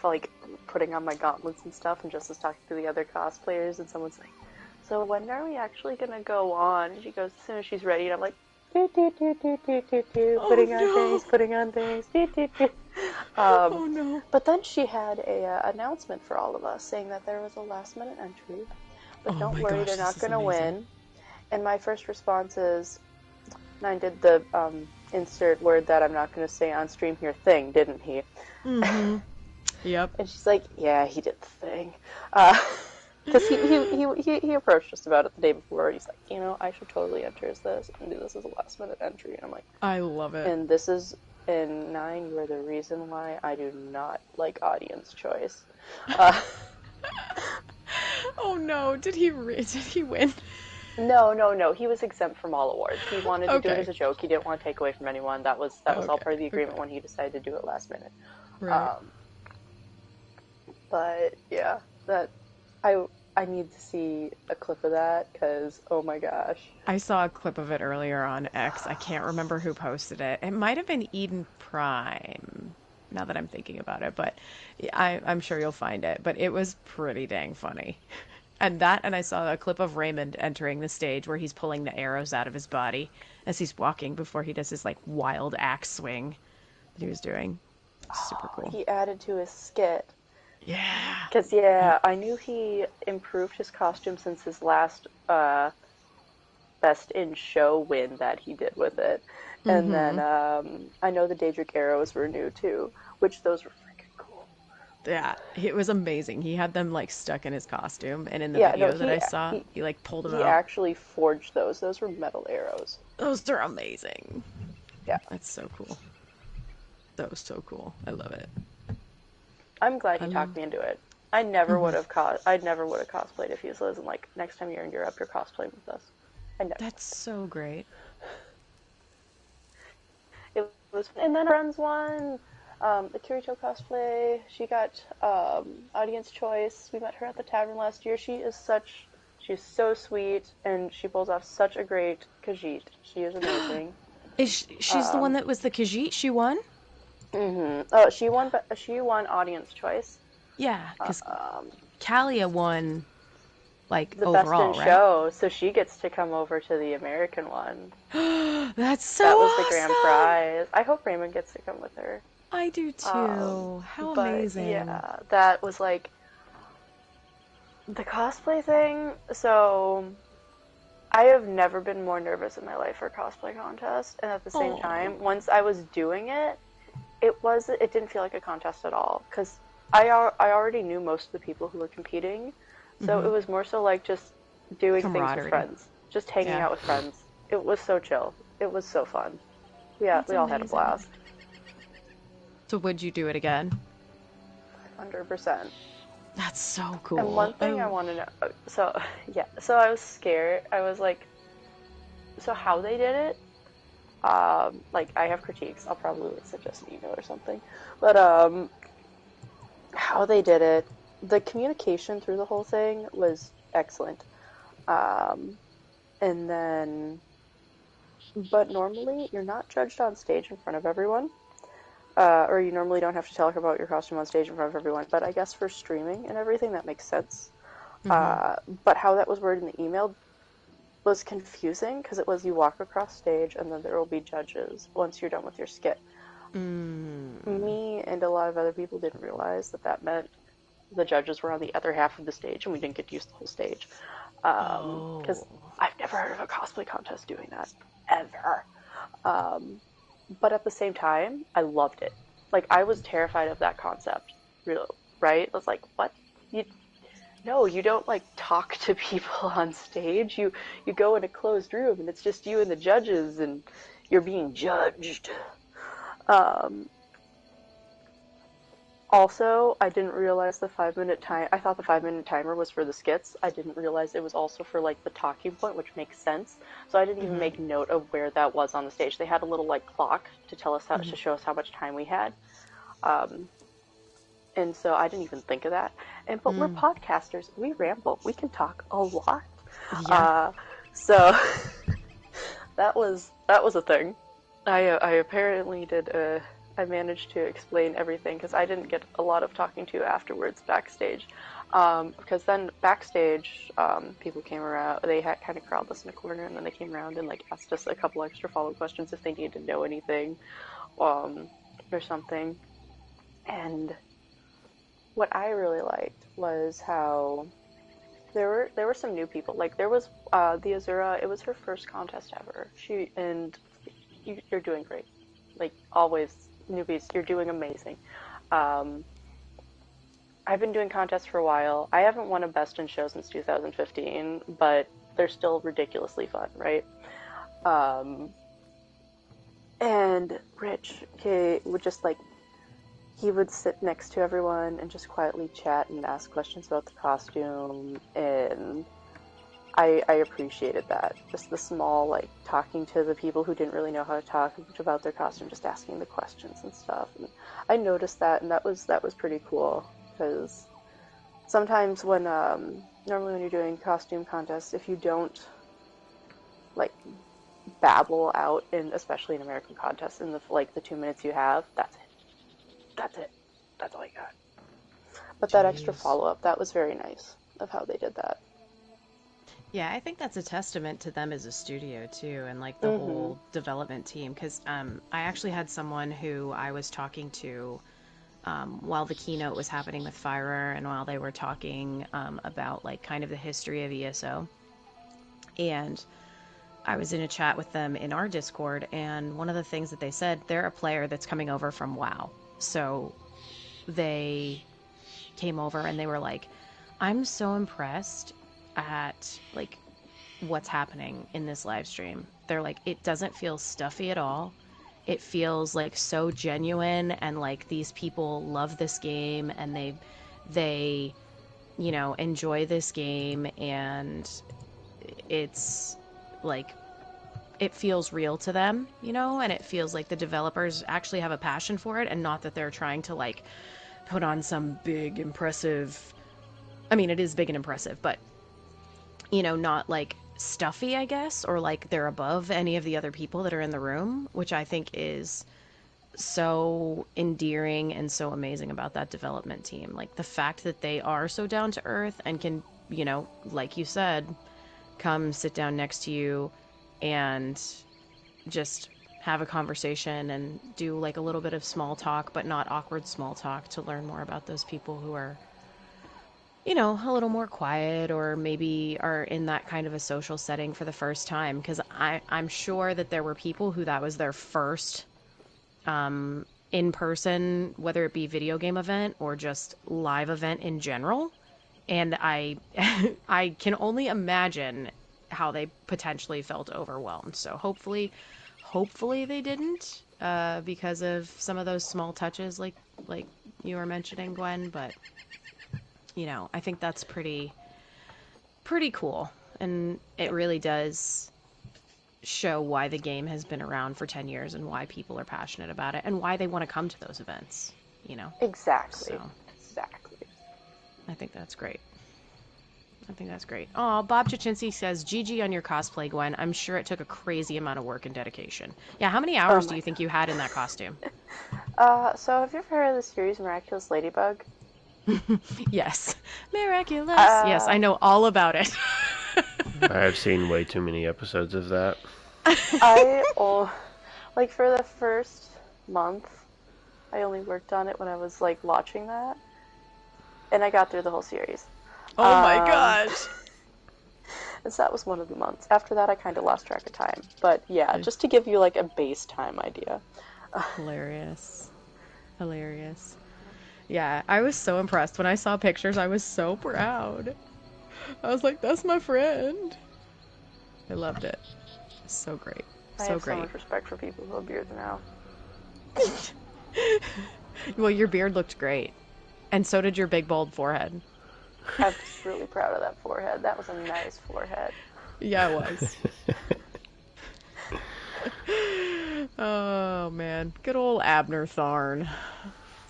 like putting on my gauntlets and stuff, and just was talking to the other cosplayers, and someone's like, "So when are we actually gonna go on?" And she goes, "As soon as she's ready." And I'm like, putting on things. Oh no! But then she had a announcement for all of us saying that there was a last minute entry, but don't worry, they're not gonna win. And my first response is, and I did the insert word that I'm not going to say on stream here thing, didn't he? Mm-hmm. Yep. And she's like, yeah, he did the thing. Because he approached us about it the day before. He's like, I should totally enter as this and do this as a last minute entry. And I'm like, I love it. And this is, in 9, you are the reason why I do not like audience choice. Oh no, did he win? No. He was exempt from all awards. He wanted to do it as a joke. He didn't want to take away from anyone. That was all part of the agreement when he decided to do it last minute. Right. But yeah, I need to see a clip of that because oh my gosh. I saw a clip of it earlier on X. I can't remember who posted it. It might have been Eden Prime. Now that I'm thinking about it, but I'm sure you'll find it. But it was pretty dang funny. And I saw a clip of Raymond entering the stage where he's pulling the arrows out of his body as he's walking before he does his, like, wild axe swing that he was doing. Super cool. He added to his skit. Yeah. Because, I knew he improved his costume since his last Best in Show win that he did with it. And then I know the Daedric arrows were new, too, which those were yeah, it was amazing. He had them, like, stuck in his costume, and in the video that I saw, he like pulled them out. He actually forged those. Those were metal arrows. Those are amazing. Yeah, that's so cool. That was so cool. I love it. I'm glad he talked me into it. I never would have cosplayed if he wasn't like, next time you're in Europe, you're cosplaying with us. That's so great. It was, and then friends won. The Kirito cosplay, she got audience choice. We met her at the tavern last year. She's so sweet, and she pulls off such a great Khajiit. She is amazing. She's the one that was the Khajiit? She won? Mm-hmm. Oh, she won audience choice. Yeah, because Kalia won, like, the overall, best in show, so she gets to come over to the American one. That's so That was awesome. the grand prize. I hope Raymond gets to come with her. I do too. How amazing. Yeah, that was like, The cosplay thing, so I have never been more nervous in my life for a cosplay contest, and at the same time, once I was doing it, it didn't feel like a contest at all, because I already knew most of the people who were competing, so it was more so like just doing things with friends, just hanging out with friends. It was so chill. It was so fun. Yeah, we all had a blast. So would you do it again? 100%. That's so cool. And one thing I want to know, so I was scared. I was like, so how they did it? Like, I have critiques. I'll probably suggest an email or something. But how they did it, the communication through the whole thing was excellent. And then, but normally you're not judged on stage in front of everyone. Or you normally don't have to talk about your costume on stage in front of everyone, but I guess for streaming and everything, that makes sense. But how that was worded in the email was confusing, because it was you walk across stage and then there will be judges once you're done with your skit. Me and a lot of other people didn't realize that meant the judges were on the other half of the stage and we didn't get to use the whole stage. Because I've never heard of a cosplay contest doing that, ever. But at the same time, I loved it. Like, I was terrified of that concept, right? I was like, what? No, you don't, like, talk to people on stage. You go in a closed room, and it's just you and the judges, and you're being judged. Also, I didn't realize the 5-minute time. I thought the 5-minute timer was for the skits. I didn't realize it was also for, like, the talking point, which makes sense. So I didn't even make note of where that was on the stage. They had a little, like, clock to tell us to show us how much time we had. And so I didn't even think of that. But we're podcasters. We ramble. We can talk a lot. Yeah. So that was a thing. I apparently did I managed to explain everything, because I didn't get a lot of talking to afterwards backstage. Because then backstage, people came around, they had kind of crowded us in a corner, and then they came around and like asked us a couple extra follow-up questions if they needed to know anything, or something. And what I really liked was how there were some new people. Like, there was the Azura. It was her first contest ever. You're doing great. Like, always, newbies, you're doing amazing. I've been doing contests for a while. I haven't won a Best in Show since 2015, but they're still ridiculously fun, right? And Rich, he would just, like, he would sit next to everyone and just quietly chat and ask questions about the costume, and I appreciated that. Just the small, like, talking to the people who didn't really know how to talk about their costume, just asking the questions and stuff. And I noticed that, and that was pretty cool, because sometimes when, normally when you're doing costume contests, if you don't, like, babble out, especially in American contests, in the 2 minutes you have, that's it. That's all you got. But that extra follow-up, that was very nice of how they did that. Yeah, I think that's a testament to them as a studio too, and like the whole development team. Because I actually had someone who I was talking to while the keynote was happening with Firer, and while they were talking about like kind of the history of ESO. And I was in a chat with them in our Discord, and one of the things that they said, they're a player that's coming over from WoW. So they came over and they were like, I'm so impressed at like what's happening in this live stream. They're like, it doesn't feel stuffy at all. It feels like so genuine, and like these people love this game, and they you know, enjoy this game, and it's like, it feels real to them, you know, and it feels like the developers actually have a passion for it, and not that they're trying to like put on some big impressive, I mean, it is big and impressive, but you know, not like stuffy, I guess, or like they're above any of the other people that are in the room, which I think is so endearing and so amazing about that development team. Like the fact that they are so down to earth and can, you know, like you said, come sit down next to you and just have a conversation and do like a little bit of small talk, but not awkward small talk, to learn more about those people who are you know, a little more quiet, or maybe are in that kind of a social setting for the first time. Because I'm sure that there were people who that was their first in person, whether it be video game event or just live event in general. And I I can only imagine how they potentially felt overwhelmed. So hopefully they didn't, because of some of those small touches like you were mentioning, Gwen. But you know, I think that's pretty cool, and it really does show why the game has been around for 10 years and why people are passionate about it and why they want to come to those events, you know. Exactly. So Exactly. I think that's great. I think that's great. Oh, Bob Chichinski says, GG on your cosplay, Gwen. I'm sure it took a crazy amount of work and dedication. Yeah, how many hours do you think you had in that costume? So have you ever heard of the series Miraculous Ladybug? Yes. Miraculous. Yes, I know all about it. I have seen way too many episodes of that. Like, for the first month, I only worked on it when I was, like, watching that. And I got through the whole series. Oh my gosh. And so that was one of the months. After that, I kind of lost track of time. But yeah, just to give you like a base time idea. Hilarious. Hilarious. Yeah, I was so impressed. When I saw pictures, I was so proud. I was like, that's my friend. I loved it. So great. I have so much respect for people who have beards now. Well, your beard looked great. And so did your big, bold forehead. I'm just really proud of that forehead. That was a nice forehead. Yeah, it was. Oh, man. Good old Abner Tharn.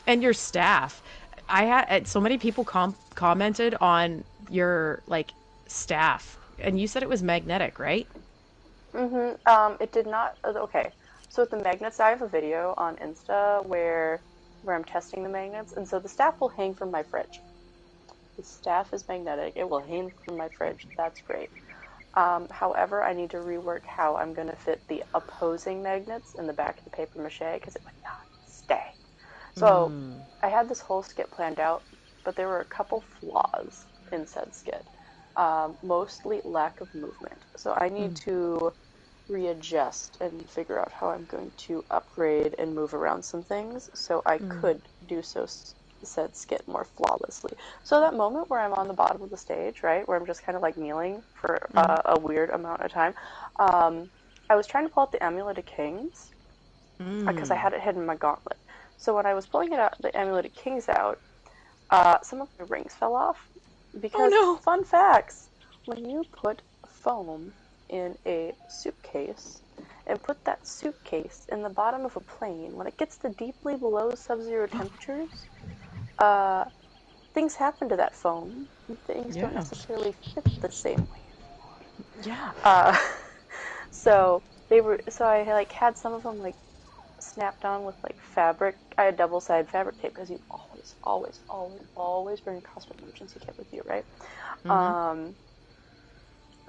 And your staff. I had so many people commented on your, like, staff. And you said it was magnetic, right? Mm-hmm. It did not... Okay. So with the magnets, I have a video on Insta where I'm testing the magnets. And so the staff will hang from my fridge. The staff is magnetic. It will hang from my fridge. That's great. However, I need to rework how I'm going to fit the opposing magnets in the back of the paper mache because it would not stay. So I had this whole skit planned out, but there were a couple flaws in said skit. Mostly lack of movement. So I need to readjust and figure out how I'm going to upgrade and move around some things so I could do said skit more flawlessly. So that moment where I'm on the bottom of the stage, right, where I'm just kind of like kneeling for a weird amount of time, I was trying to pull out the Amulet of Kings because I had it hidden in my gauntlet. So when I was pulling it out, the Amulet of Kings out, some of my rings fell off because, fun facts, when you put foam in a suitcase and put that suitcase in the bottom of a plane, when it gets to deeply below sub-zero temperatures, things happen to that foam. Things don't necessarily fit the same way. Yeah. So I like had some of them like snapped on with like fabric. I had double-sided fabric tape because you always bring a costume emergency kit with you, right?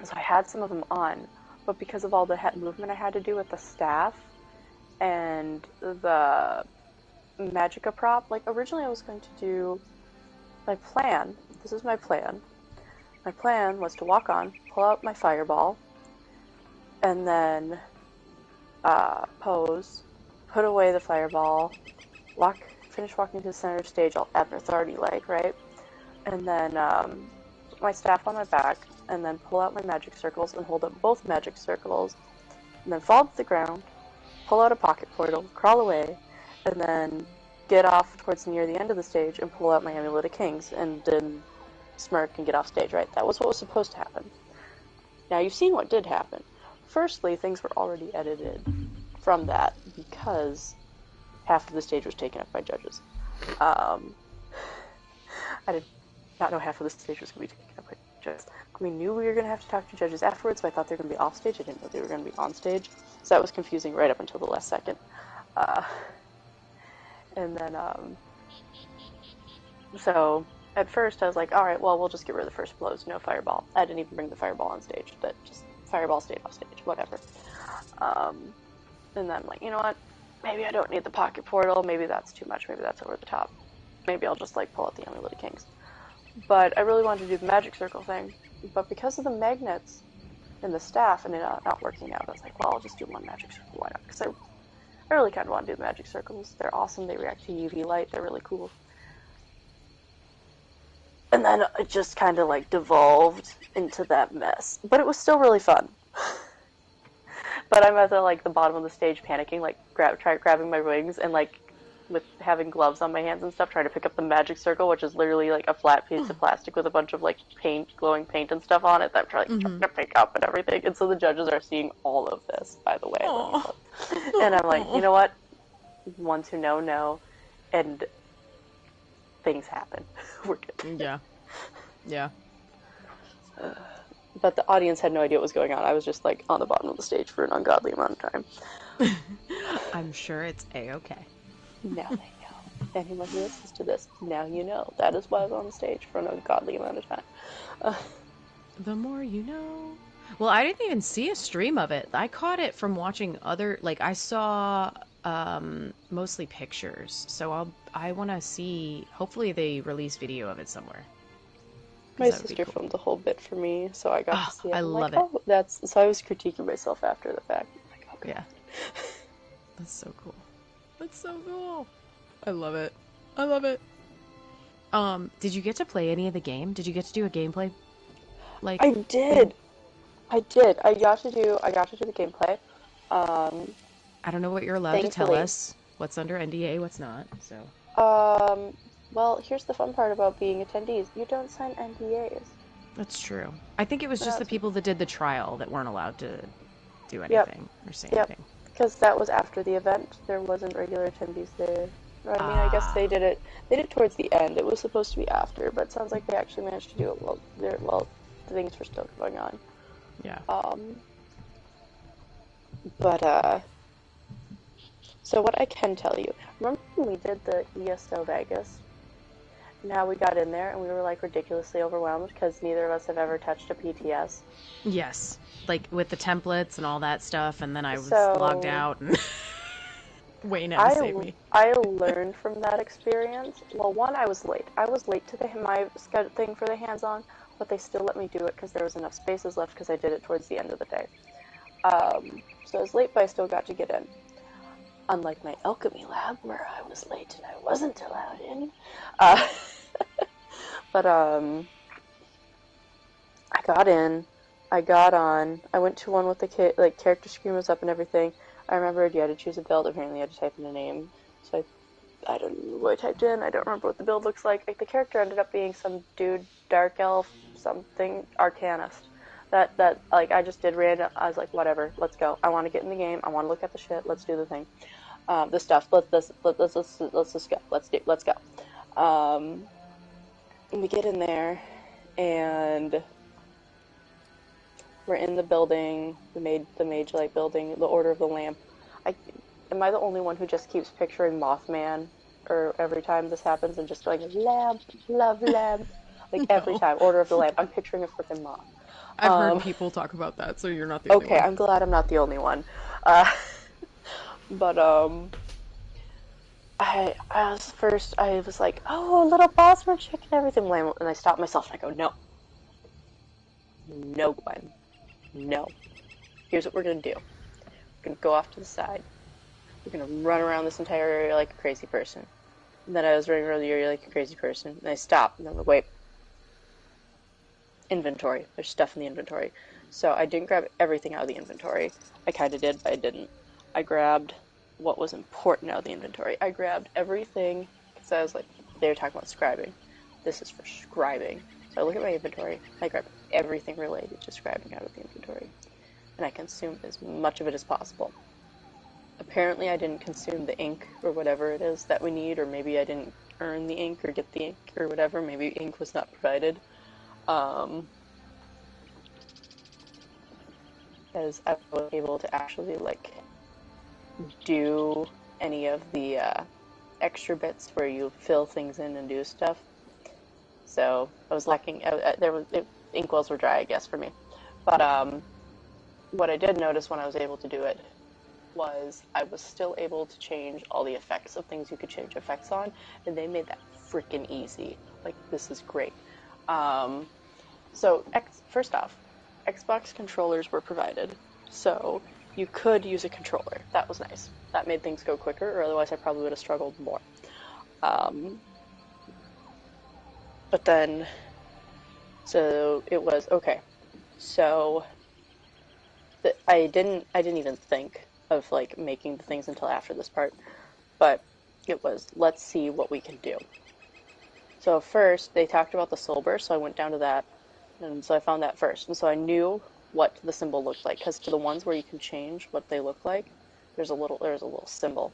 So I had some of them on, but because of all the movement I had to do with the staff and the Magicka prop, like originally I was going to do my plan. This is my plan. My plan was to walk on, pull out my fireball, and then pose, put away the fireball, finish walking to the center of the stage, all Abner Thardy-like, right? And then put my staff on my back, and then pull out my magic circles and hold up both magic circles, and then fall to the ground, pull out a pocket portal, crawl away, and then get off towards near the end of the stage and pull out my Amulet of Kings, and then smirk and get off stage, right? That was what was supposed to happen. Now, you've seen what did happen. Firstly, things were already edited from that because half of the stage was taken up by judges. I did not know half of the stage was going to be taken up by judges. We knew we were going to have to talk to judges afterwards, so I thought they were going to be off stage. I didn't know they were going to be on stage. So that was confusing right up until the last second. And then, so at first I was like, alright, well, we'll just get rid of the first blows, no fireball. I didn't even bring the fireball on stage, but just fireball stayed off stage, whatever. And then I'm like, you know what, maybe I don't need the pocket portal, maybe that's too much, maybe that's over the top. Maybe I'll just, like, pull out the Amulet of Kings. But I really wanted to do the magic circle thing. But because of the magnets and the staff and it not working out, I was like, well, I'll just do one magic circle. Why not? Because I really kind of want to do the magic circles. They're awesome. They react to UV light. They're really cool. And then it just kind of like devolved into that mess. But it was still really fun. But I'm at the bottom of the stage panicking, like grabbing my wings and like with having gloves on my hands and stuff, trying to pick up the magic circle, which is literally like a flat piece of plastic with a bunch of like glowing paint and stuff on it that I'm trying to pick up and everything. And so the judges are seeing all of this, by the way. And I'm like, you know what? Ones who know, and things happen. We're good. Yeah. Yeah. But the audience had no idea what was going on. I was just like on the bottom of the stage for an ungodly amount of time. I'm sure it's a-okay. Now they know. Anyone who listens to this, now you know. That is why I was on the stage for an ungodly amount of time. The more you know. Well, I didn't even see a stream of it. I caught it from watching other, like, I saw mostly pictures. So I want to see, hopefully they release video of it somewhere. My sister filmed the whole bit for me, so I got to see it. I love it. Oh, so I was critiquing myself after the fact. Like, oh, yeah. That's so cool. That's so cool. I love it. I love it. Did you get to play any of the game? Did you get to do a gameplay? Like I did. I got to do the gameplay. I don't know what you're allowed to tell us. What's under NDA, what's not. So. Well, here's the fun part about being attendees. You don't sign NDAs. That's true. I think it was just the people that did the trial that weren't allowed to do anything or say anything. Because that was after the event. There wasn't regular attendees there. I mean, I guess they did it towards the end. It was supposed to be after, but it sounds like they actually managed to do it while the things were still going on. Yeah. So what I can tell you, remember when we did the ESO Vegas? And how we got in there and we were like ridiculously overwhelmed because neither of us have ever touched a PTS. Yes. Like with the templates and all that stuff, and then I was logged out and Wayne had to save me. I learned from that experience. Well, one, I was late. I was late to my thing for the hands-on, but they still let me do it because there was enough spaces left because I did it towards the end of the day. So I was late, but I still got to get in. Unlike my alchemy lab, where I was late and I wasn't allowed in. But I got in, I got on, I went to one with the character screen was up and everything. I remembered you had to choose a build, apparently I had to type in a name. So I don't know what I typed in, I don't remember what the build looks like. Like the character ended up being some dude, dark elf, something, arcanist. That like I just did random. I was like, whatever, let's go. I want to get in the game. I want to look at the shit. Let's do the thing. The stuff. Let's just go. Let's go. And we get in there, and we're in the building, the mage light building, the Order of the Lamp. Am I the only one who just keeps picturing Mothman, or every time this happens, and just going lamp, love lamp, like every time Order of the Lamp, I'm picturing a freaking moth. I've heard people talk about that, so you're not the only one. Okay, I'm glad I'm not the only one. But I was like, oh, little Bosmer chick and everything, and I stopped myself and I go, no, Gwen, no. Here's what we're gonna do. We're gonna go off to the side. We're gonna run around this entire area like a crazy person. And then I was running around the area like a crazy person, and I stopped, and I'm like, wait. Inventory. There's stuff in the inventory. So I didn't grab everything out of the inventory. I kind of did, but I didn't. I grabbed what was important out of the inventory. I grabbed everything, because I was like, they were talking about scribing. This is for scribing. So I look at my inventory, I grab everything related to scribing out of the inventory. And I consume as much of it as possible. Apparently I didn't consume the ink, or whatever it is that we need, or maybe I didn't earn the ink, or get the ink, or whatever. Maybe ink was not provided. Because I wasn't able to actually, like, do any of the extra bits where you fill things in and do stuff. So I was lacking. Inkwells were dry, I guess, for me. But what I did notice when I was able to do it was I was still able to change all the effects of things you could change effects on, and they made that freaking easy. Like, this is great. So, first off, Xbox controllers were provided, so you could use a controller. That was nice. That made things go quicker, or otherwise I probably would have struggled more. But then, so it was okay. So I didn't even think of like making the things until after this part, but it was, let's see what we can do. So first they talked about the soul burst, so I went down to that, and so I found that first, and so I knew what the symbol looked like, because to the ones where you can change what they look like, there's a little symbol.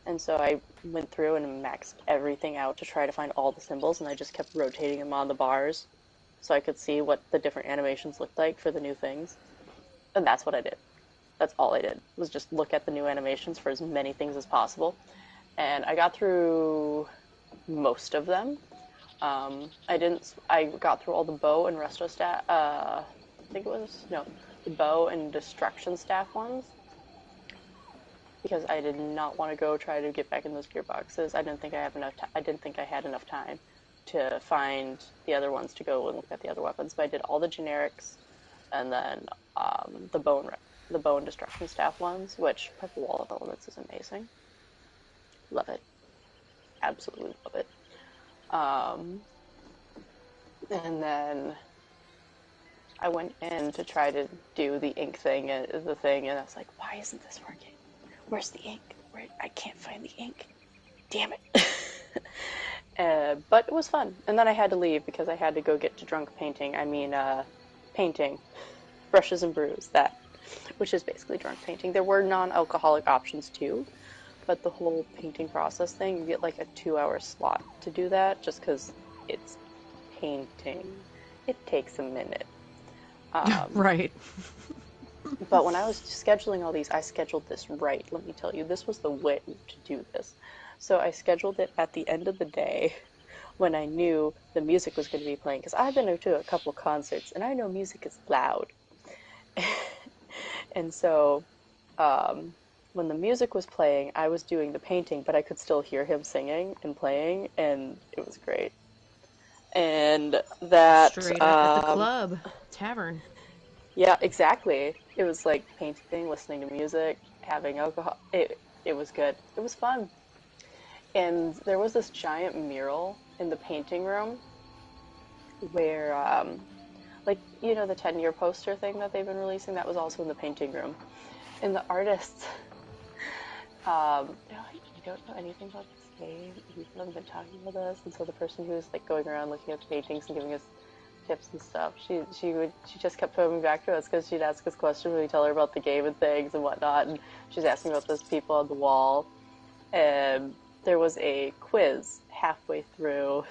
And so I went through and maxed everything out to try to find all the symbols, and I just kept rotating them on the bars so I could see what the different animations looked like for the new things. And that's what I did. That's all I did, was just look at the new animations for as many things as possible. And I got through most of them. I got through all the bow and resto staff, the bow and destruction staff ones, because I did not want to go try to get back in those gearboxes. I didn't think I had enough time to find the other ones to go and look at the other weapons. But I did all the generics, and then the bow and destruction staff ones, which Purple Wall of Elements is amazing. Love it, absolutely love it. And then I went in to try to do the ink thing, and I was like, why isn't this working? Where's the ink? I can't find the ink. Damn it. But it was fun. And then I had to leave because I had to go get to painting. Brushes and brews, which is basically drunk painting. There were non-alcoholic options too, but the whole painting process thing, you get like a 2-hour slot to do that, just because it's painting. It takes a minute. Right. But when I was scheduling all these, I scheduled this right. Let me tell you, this was the way to do this. So I scheduled it at the end of the day when I knew the music was going to be playing, because I've been to a couple concerts and I know music is loud. And so when the music was playing, I was doing the painting, but I could still hear him singing and playing, and it was great. And that straight up at the club tavern. Yeah, exactly. It was like painting, listening to music, having alcohol. It was good. It was fun. And there was this giant mural in the painting room where, the 10-year poster thing that they've been releasing, that was also in the painting room. And the artists, you don't know anything about this game, you haven't been talking about this, and so the person who was like going around looking at the paintings and giving us tips and stuff, she just kept coming back to us because she'd ask us questions when we tell her about the game and things and whatnot, and she's asking about those people on the wall. And there was a quiz halfway through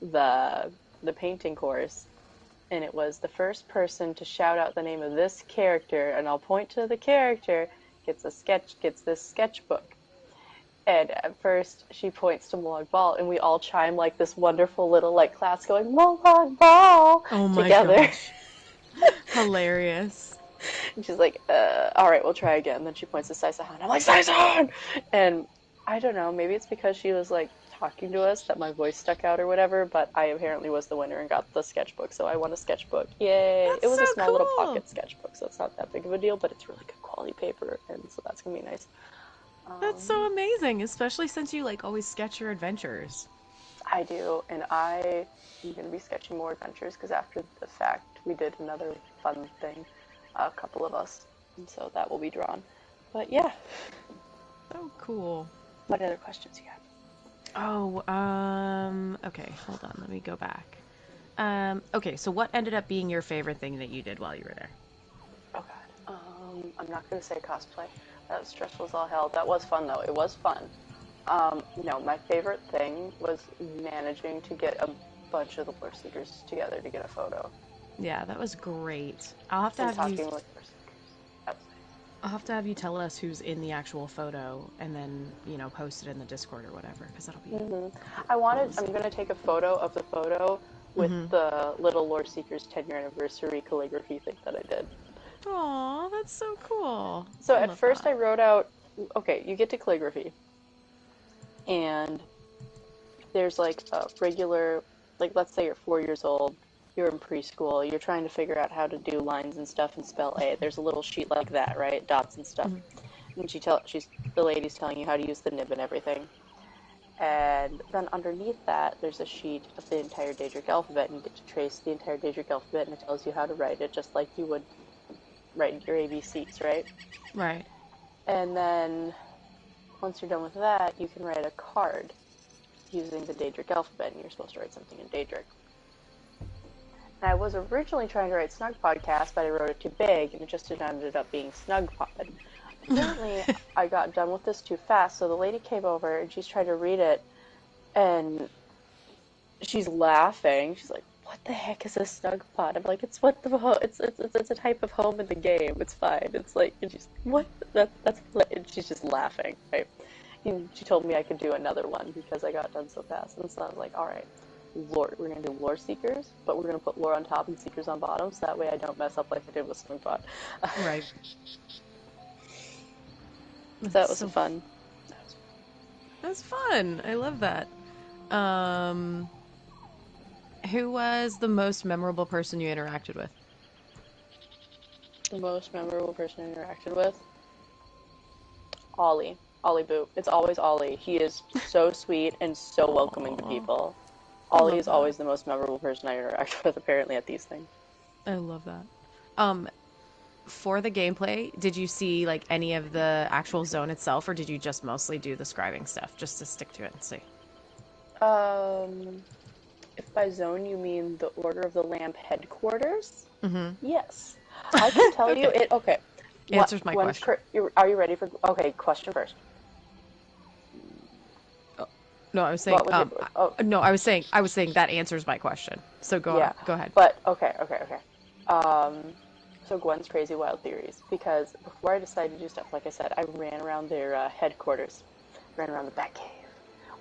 the painting course, and it was the first person to shout out the name of this character, and I'll point to the character, gets this sketchbook. And at first, she points to Molag Bal, and we all chime like this wonderful little like class going, Molag Bal! Oh my together. Gosh. Hilarious. And she's like, alright, we'll try again. Then she points to Saisahan. I'm like, Saisahan! And I don't know, maybe it's because she was like talking to us that my voice stuck out or whatever, but I apparently was the winner and got the sketchbook, so I won a sketchbook. Yay! That's it was so a small little cool. pocket sketchbook, so it's not that big of a deal, but it's really good quality paper, and so that's gonna be nice. That's so amazing, especially since you like always sketch your adventures. I do, and I am going to be sketching more adventures because after the fact we did another fun thing, a couple of us, and so that will be drawn. But yeah. So cool. What other questions you got? Oh, okay, hold on, let me go back. Okay, so what ended up being your favorite thing that you did while you were there? Oh god, I'm not going to say cosplay. That was stressful as all hell. That was fun though. It was fun. My favorite thing was managing to get a bunch of the Lore Seekers together to get a photo. Yeah, that was great. I'll have to have you. I'll have to have you tell us who's in the actual photo, and then post it in the Discord or whatever, because that'll be. Mm-hmm. I'm gonna take a photo of the photo with the little Lore Seekers 10-year anniversary calligraphy thing that I did. Aw, that's so cool. So at first I wrote out, okay, you get to calligraphy, and there's like a regular like, let's say you're 4 years old, you're in preschool, you're trying to figure out how to do lines and stuff and spell A. There's a little sheet like that, right? Dots and stuff. And the lady's telling you how to use the nib and everything. And then underneath that, there's a sheet of the entire Daedric alphabet, and you get to trace the entire Daedric alphabet, and it tells you how to write it, just like you would write your ABCs, right? Right. And then, once you're done with that, you can write a card using the Daedric alphabet, and you're supposed to write something in Daedric. And I was originally trying to write Snugpod Cast, but I wrote it too big, and it just ended up being Snugpod. Apparently, I got done with this too fast, so the lady came over, and she's trying to read it, and she's laughing. She's like, "What the heck is a Snugpod?" I'm like, "It's a type of home in the game. It's fine." It's like, and she's, "What? That's," and she's just laughing, right? And she told me I could do another one because I got done so fast, and so I was like, "All right, lore. We're gonna do lore seekers, but we're gonna put lore on top and seekers on bottom, so that way I don't mess up like I did with Snugpod." Right. So that was fun. That's fun. I love that. Who was the most memorable person you interacted with? The most memorable person I interacted with? Ollie. Ollie Boo. It's always Ollie. He is so sweet and so welcoming to people. Ollie is always the most memorable person I interact with, apparently, at these things. I love that. For the gameplay, did you see like any of the actual zone itself, or did you just mostly do the scribing stuff just to stick to it and see? If by zone you mean the Order of the Lamp headquarters, Mm-hmm. yes. I can tell you it. Okay. Answers my question. Are you ready for? Okay, question first. No, I was saying. No, I was saying that answers my question. So go on. Go ahead. But okay. So Gwen's crazy wild theories, because before I decided to do stuff, like I said, I ran around their headquarters, ran around the Batcave,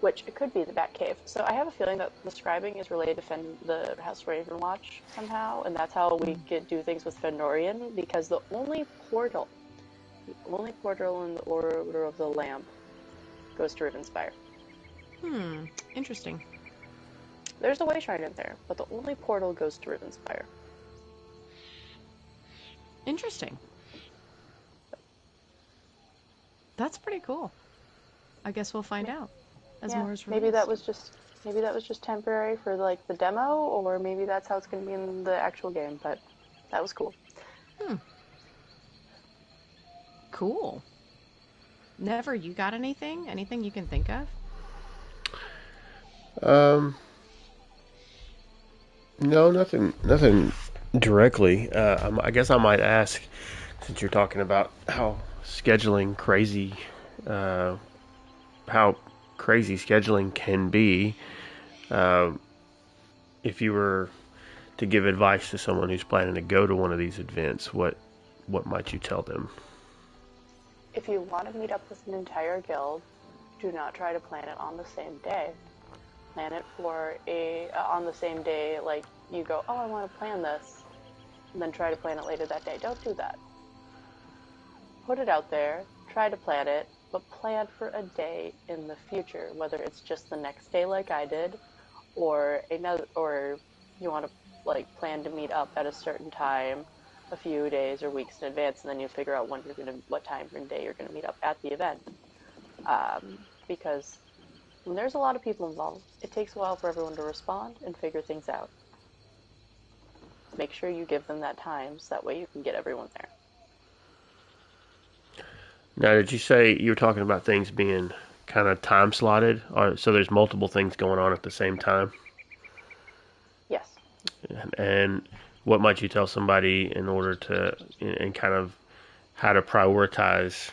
which it could be the Batcave. So I have a feeling that the scribing is related to the House of Ravenwatch somehow, and that's how we do things with Fëanorian, because the only portal in the Order of the Lamp goes to Rivenspire. Interesting. There's a way shrine in there, but the only portal goes to Rivenspire. Interesting. That's pretty cool. I guess we'll find out as more is released. Maybe that was just temporary for like the demo, or maybe that's how it's going to be in the actual game. But that was cool. Cool. Never, you got anything? Anything you can think of? No, nothing directly. I guess I might ask, since you're talking about how crazy scheduling can be, if you were to give advice to someone who's planning to go to one of these events, what might you tell them? If you want to meet up with an entire guild, do not try to plan it on the same day. Plan it on the same day, like you go, oh, I want to plan this, and then try to plan it later that day. Don't do that. Put it out there, try to plan it, but plan for a day in the future, whether it's just the next day like I did, or you want to like plan to meet up at a certain time a few days or weeks in advance, and then you figure out what time and day you're gonna meet up at the event. Because when there's a lot of people involved, it takes a while for everyone to respond and figure things out. Make sure you give them that time, so that way you can get everyone there. Now, did you say you were talking about things being kind of time slotted, or so there's multiple things going on at the same time? Yes. And what might you tell somebody in order to, and kind of how to prioritize,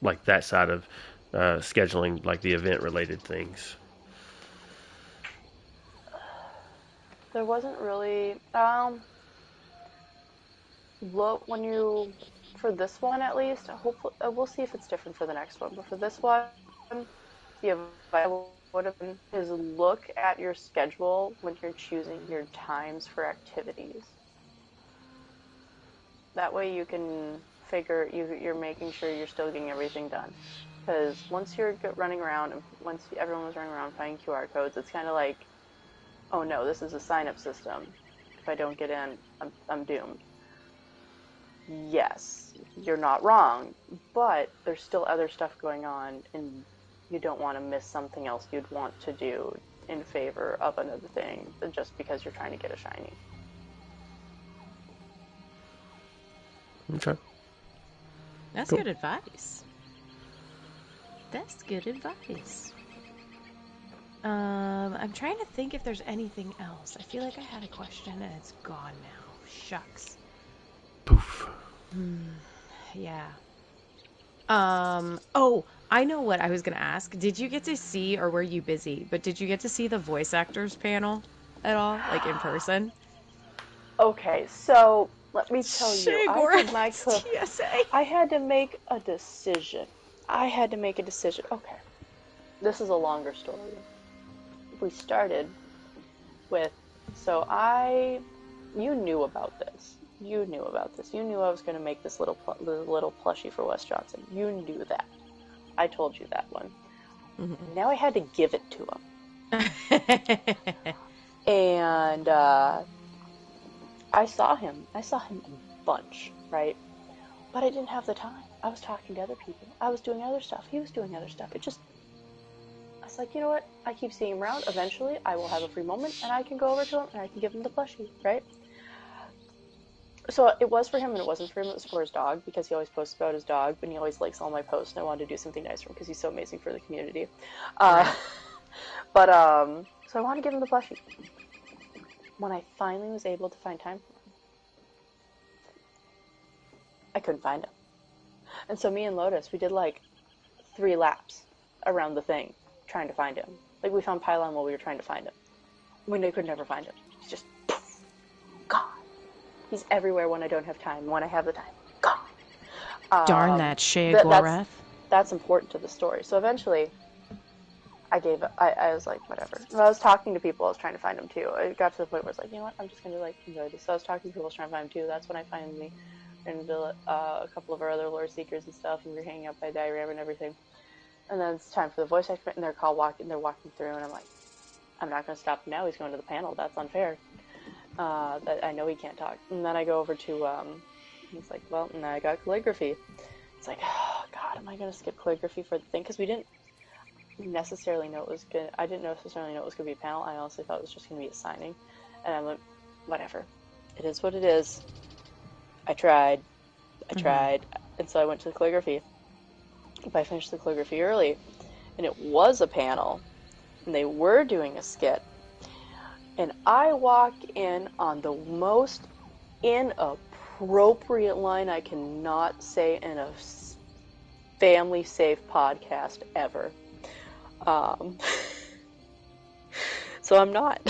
like that side of scheduling, like the event-related things? There wasn't really, for this one at least, hopefully, we'll see if it's different for the next one, but for this one, the advice would have been is look at your schedule when you're choosing your times for activities. That way you can you're making sure you're still getting everything done. Because once you're running around, and once everyone was running around finding QR codes, it's kind of like, oh no, this is a sign-up system. If I don't get in, I'm doomed. Yes, you're not wrong, but there's still other stuff going on, and you don't want to miss something else you'd want to do in favor of another thing just because you're trying to get a shiny. Okay. That's Cool. good advice. That's good advice. I'm trying to think if there's anything else. I feel like I had a question and it's gone now. Shucks. Poof. Yeah. Oh, I know what I was gonna ask. Did you get to see, or were you busy, but did you get to see the voice actors panel at all? Like in person? Okay, so let me tell you, TSA. I had to make a decision. Okay, this is a longer story. We started with, you knew about this. You knew I was going to make this little plushie for Wes Johnson. You knew that. I told you that one. Mm-hmm. Now I had to give it to him. And I saw him a bunch, right? But I didn't have the time. I was talking to other people. I was doing other stuff. He was doing other stuff. I was like, you know what? I keep seeing him around. Eventually, I will have a free moment, and I can go over to him, and I can give him the plushie, right? So it was for him, and it wasn't for him. It was for his dog, because he always posts about his dog, and he always likes all my posts, and I wanted to do something nice for him, because he's so amazing for the community. Right. But, so I wanted to give him the plushie. When I finally was able to find time for him, I couldn't find him. And so me and Lotus, we did like 3 laps around the thing, trying to find him. Like, we found Pylon while we were trying to find him. We could never find him. He's just gone. He's everywhere when I don't have time. When I have the time, gone. Darn that Sheogorath. That's important to the story. So eventually, I was like, whatever. When I was talking to people, I was trying to find him too. It got to the point where I was like, you know what, I'm just going to like enjoy this. So I was talking to people, I was trying to find him too. That's when I finally ran into a couple of our other lore seekers and stuff, and we were hanging out by Diorama and everything. And then it's time for the voice actor, and they're walking through, and I'm like, I'm not going to stop him now. He's going to the panel. That's unfair. That I know he can't talk. And then I go over to, he's like, well, now I got calligraphy. It's like, oh, God, am I going to skip calligraphy for the thing? Because we didn't necessarily know it was good. I didn't necessarily know it was going to be a panel. I honestly thought it was just going to be a signing. And I'm like, whatever. It is what it is. I tried. And so I went to the calligraphy. But I finished the calligraphy early. And it was a panel. And they were doing a skit. And I walk in on the most inappropriate line I cannot say in a family-safe podcast ever. So I'm not.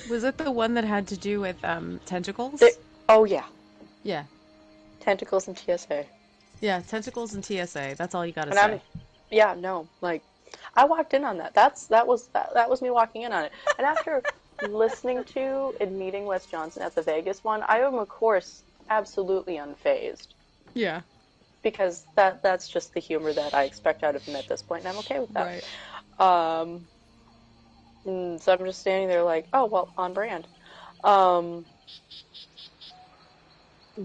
Was it the one that had to do with tentacles? Oh, yeah. Yeah. Tentacles and TSA. Yeah, tentacles and TSA. That's all you gotta say. Yeah, no. Like, I walked in on that. That was me walking in on it. And after listening to and meeting Wes Johnson at the Vegas one, I am, of course, absolutely unfazed. Yeah. Because that's just the humor that I expect out of him at this point, and I'm okay with that. Right. So I'm just standing there like, oh, well, on brand.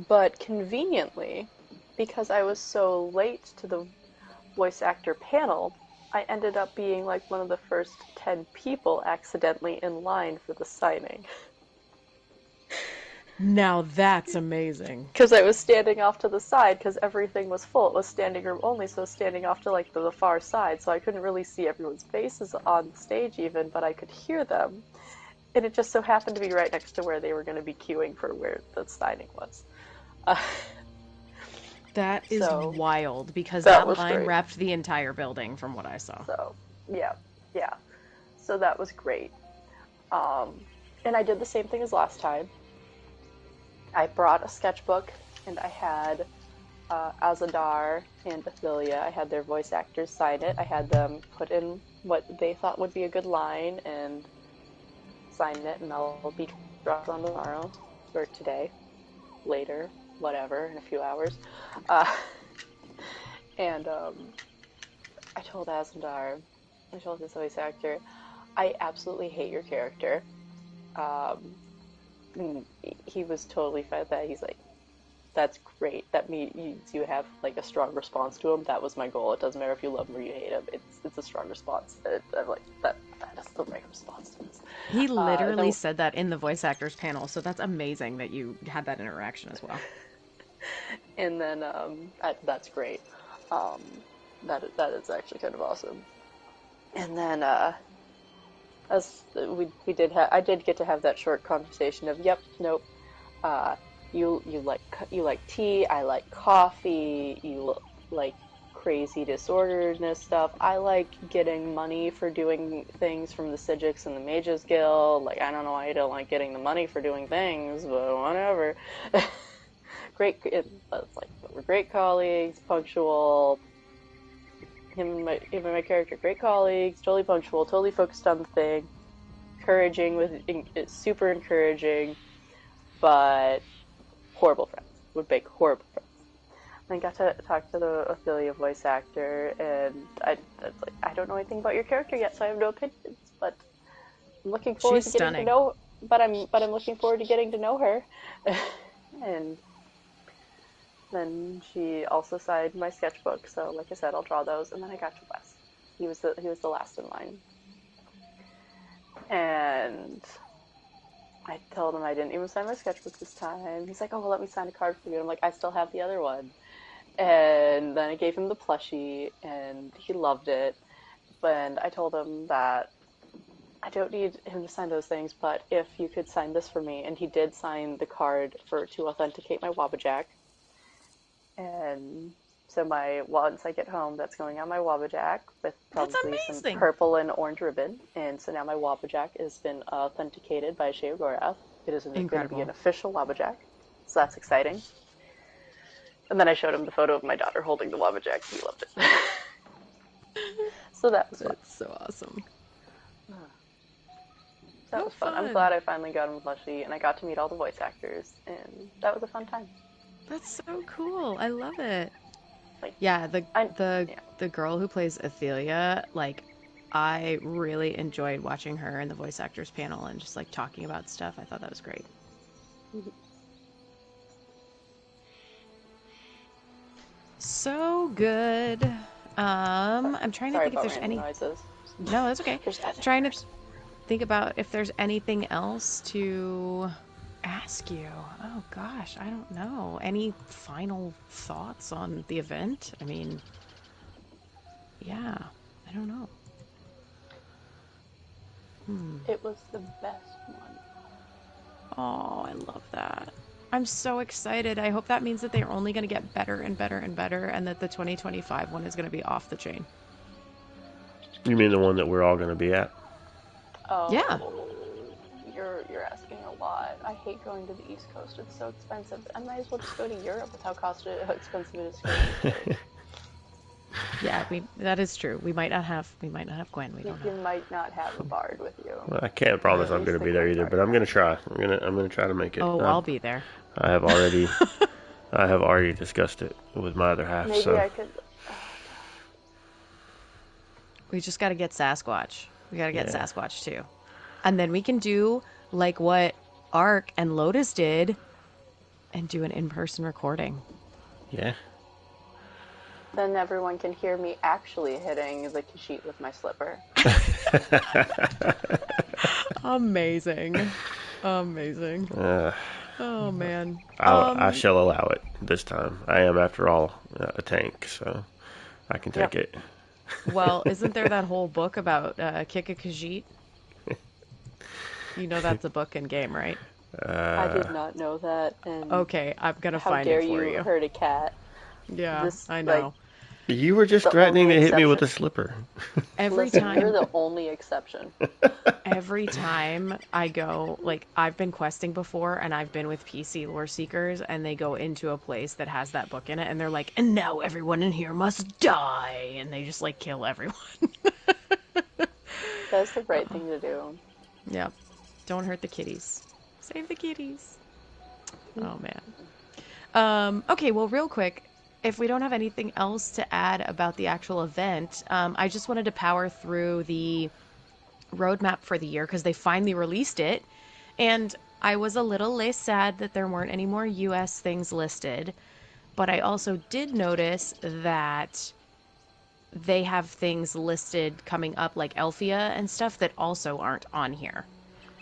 But conveniently, because I was so late to the voice actor panel, I ended up being like one of the first 10 people accidentally in line for the signing. Now that's amazing. Because I was standing off to the side because everything was full. It was standing room only, so I was standing off to like the far side, so I couldn't really see everyone's faces on stage even, but I could hear them. And it just so happened to be right next to where they were going to be queuing for where the signing was. That is wild, because that line great. wrapped the entire building from what I saw. So, yeah. So that was great. And I did the same thing as last time. I brought a sketchbook, and I had Azadar and Athelia. I had their voice actors sign it. I had them put in what they thought would be a good line and sign it, and I'll be dropped on tomorrow, or today, later, whatever, in a few hours. And I told Asmodar, I told this voice actor, I absolutely hate your character. And he was totally fine with that. He's like, that's great. That means you have like a strong response to him. That was my goal. It doesn't matter if you love him or you hate him. It's a strong response. I'm like, that is the right response to this. He literally said that in the voice actors panel, so that's amazing that you had that interaction as well. And then that's great. That is actually kind of awesome. And then I did get to have that short conversation of yep, nope. You like tea. I like coffee. You like crazy disorderedness stuff. I like getting money for doing things from the Sigics and the Mages Guild. Like, I don't know why you don't like getting the money for doing things, but whatever. We're great colleagues, punctual. Him and my character, great colleagues, totally punctual, totally focused on the thing, super encouraging, but horrible friends. Would make horrible friends. I got to talk to the Ophelia voice actor, and I don't know anything about your character yet, so I have no opinions. But I'm looking forward to getting to know. But I'm looking forward to getting to know her. And then she also signed my sketchbook. So, like I said, I'll draw those, and then I got to Wes. He was the last in line, and I told him I didn't even sign my sketchbook this time. He's like, oh, well, let me sign a card for you. And I'm like, I still have the other one. And then I gave him the plushie, and he loved it. And I told him that I don't need him to sign those things, but if you could sign this for me. And he did sign the card to authenticate my Wabbajack. And so once I get home, that's going on my Wabbajack with probably some purple and orange ribbon. And so now my Wabbajack has been authenticated by Sheogorath. It is going to be an official Wabbajack. So that's exciting. And then I showed him the photo of my daughter holding the Wabbajack. He loved it. So that was fun. That's so awesome. That was fun. I'm glad I finally got him a plushie, and I got to meet all the voice actors, and that was a fun time. That's so cool. I love it. Like, yeah, the girl who plays Ophelia, like, I really enjoyed watching her in the voice actors panel and just like talking about stuff. I thought that was great. Mm-hmm. So good. I'm trying to think if there's any noises. No, that's okay. Trying to think about if there's anything else to ask you. Oh gosh, I don't know. Any final thoughts on the event? I mean, yeah, I don't know. It was the best one. Oh, I love that. I'm so excited. I hope that means that they're only going to get better and better and better, and that the 2025 one is going to be off the chain. You mean the one that we're all going to be at? Oh, yeah. You're asking a lot. I hate going to the East Coast. It's so expensive. I might as well just go to Europe with how expensive it is to go to the States. Yeah, that is true. We might not have Gwen. We don't know. You might not have a bard with you. Well, I can't promise I'm going to be there either, but I'm going to try. I'm going to try to make it. Oh, I'll be there. I have already discussed it with my other half. Maybe I could. We just got to get Sasquatch. We got to get Sasquatch too, and then we can do like what Ark and Lotus did, and do an in-person recording. Yeah. Then everyone can hear me actually hitting the Khajiit with my slipper. Amazing. Oh, man. I shall allow it this time. I am, after all, a tank, so I can take it. Well, isn't there that whole book about Kick a Khajiit? You know that's a book in game, right? I did not know that. And okay, I'm going to find it for you. How dare you hurt a cat? Yeah, I know. You were just threatening to hit me with a slipper. Every time. You're the only exception. Every time I go, like, I've been questing before, and I've been with PC lore seekers, and they go into a place that has that book in it, and they're like, and now everyone in here must die, and they just, like, kill everyone. That's the right thing to do. Yeah. Don't hurt the kitties. Save the kitties. Oh, man. Okay, well, real quick, if we don't have anything else to add about the actual event, I just wanted to power through the roadmap for the year because they finally released it. And I was a little less sad that there weren't any more US things listed. But I also did notice that they have things listed coming up like Elfia and stuff that also aren't on here.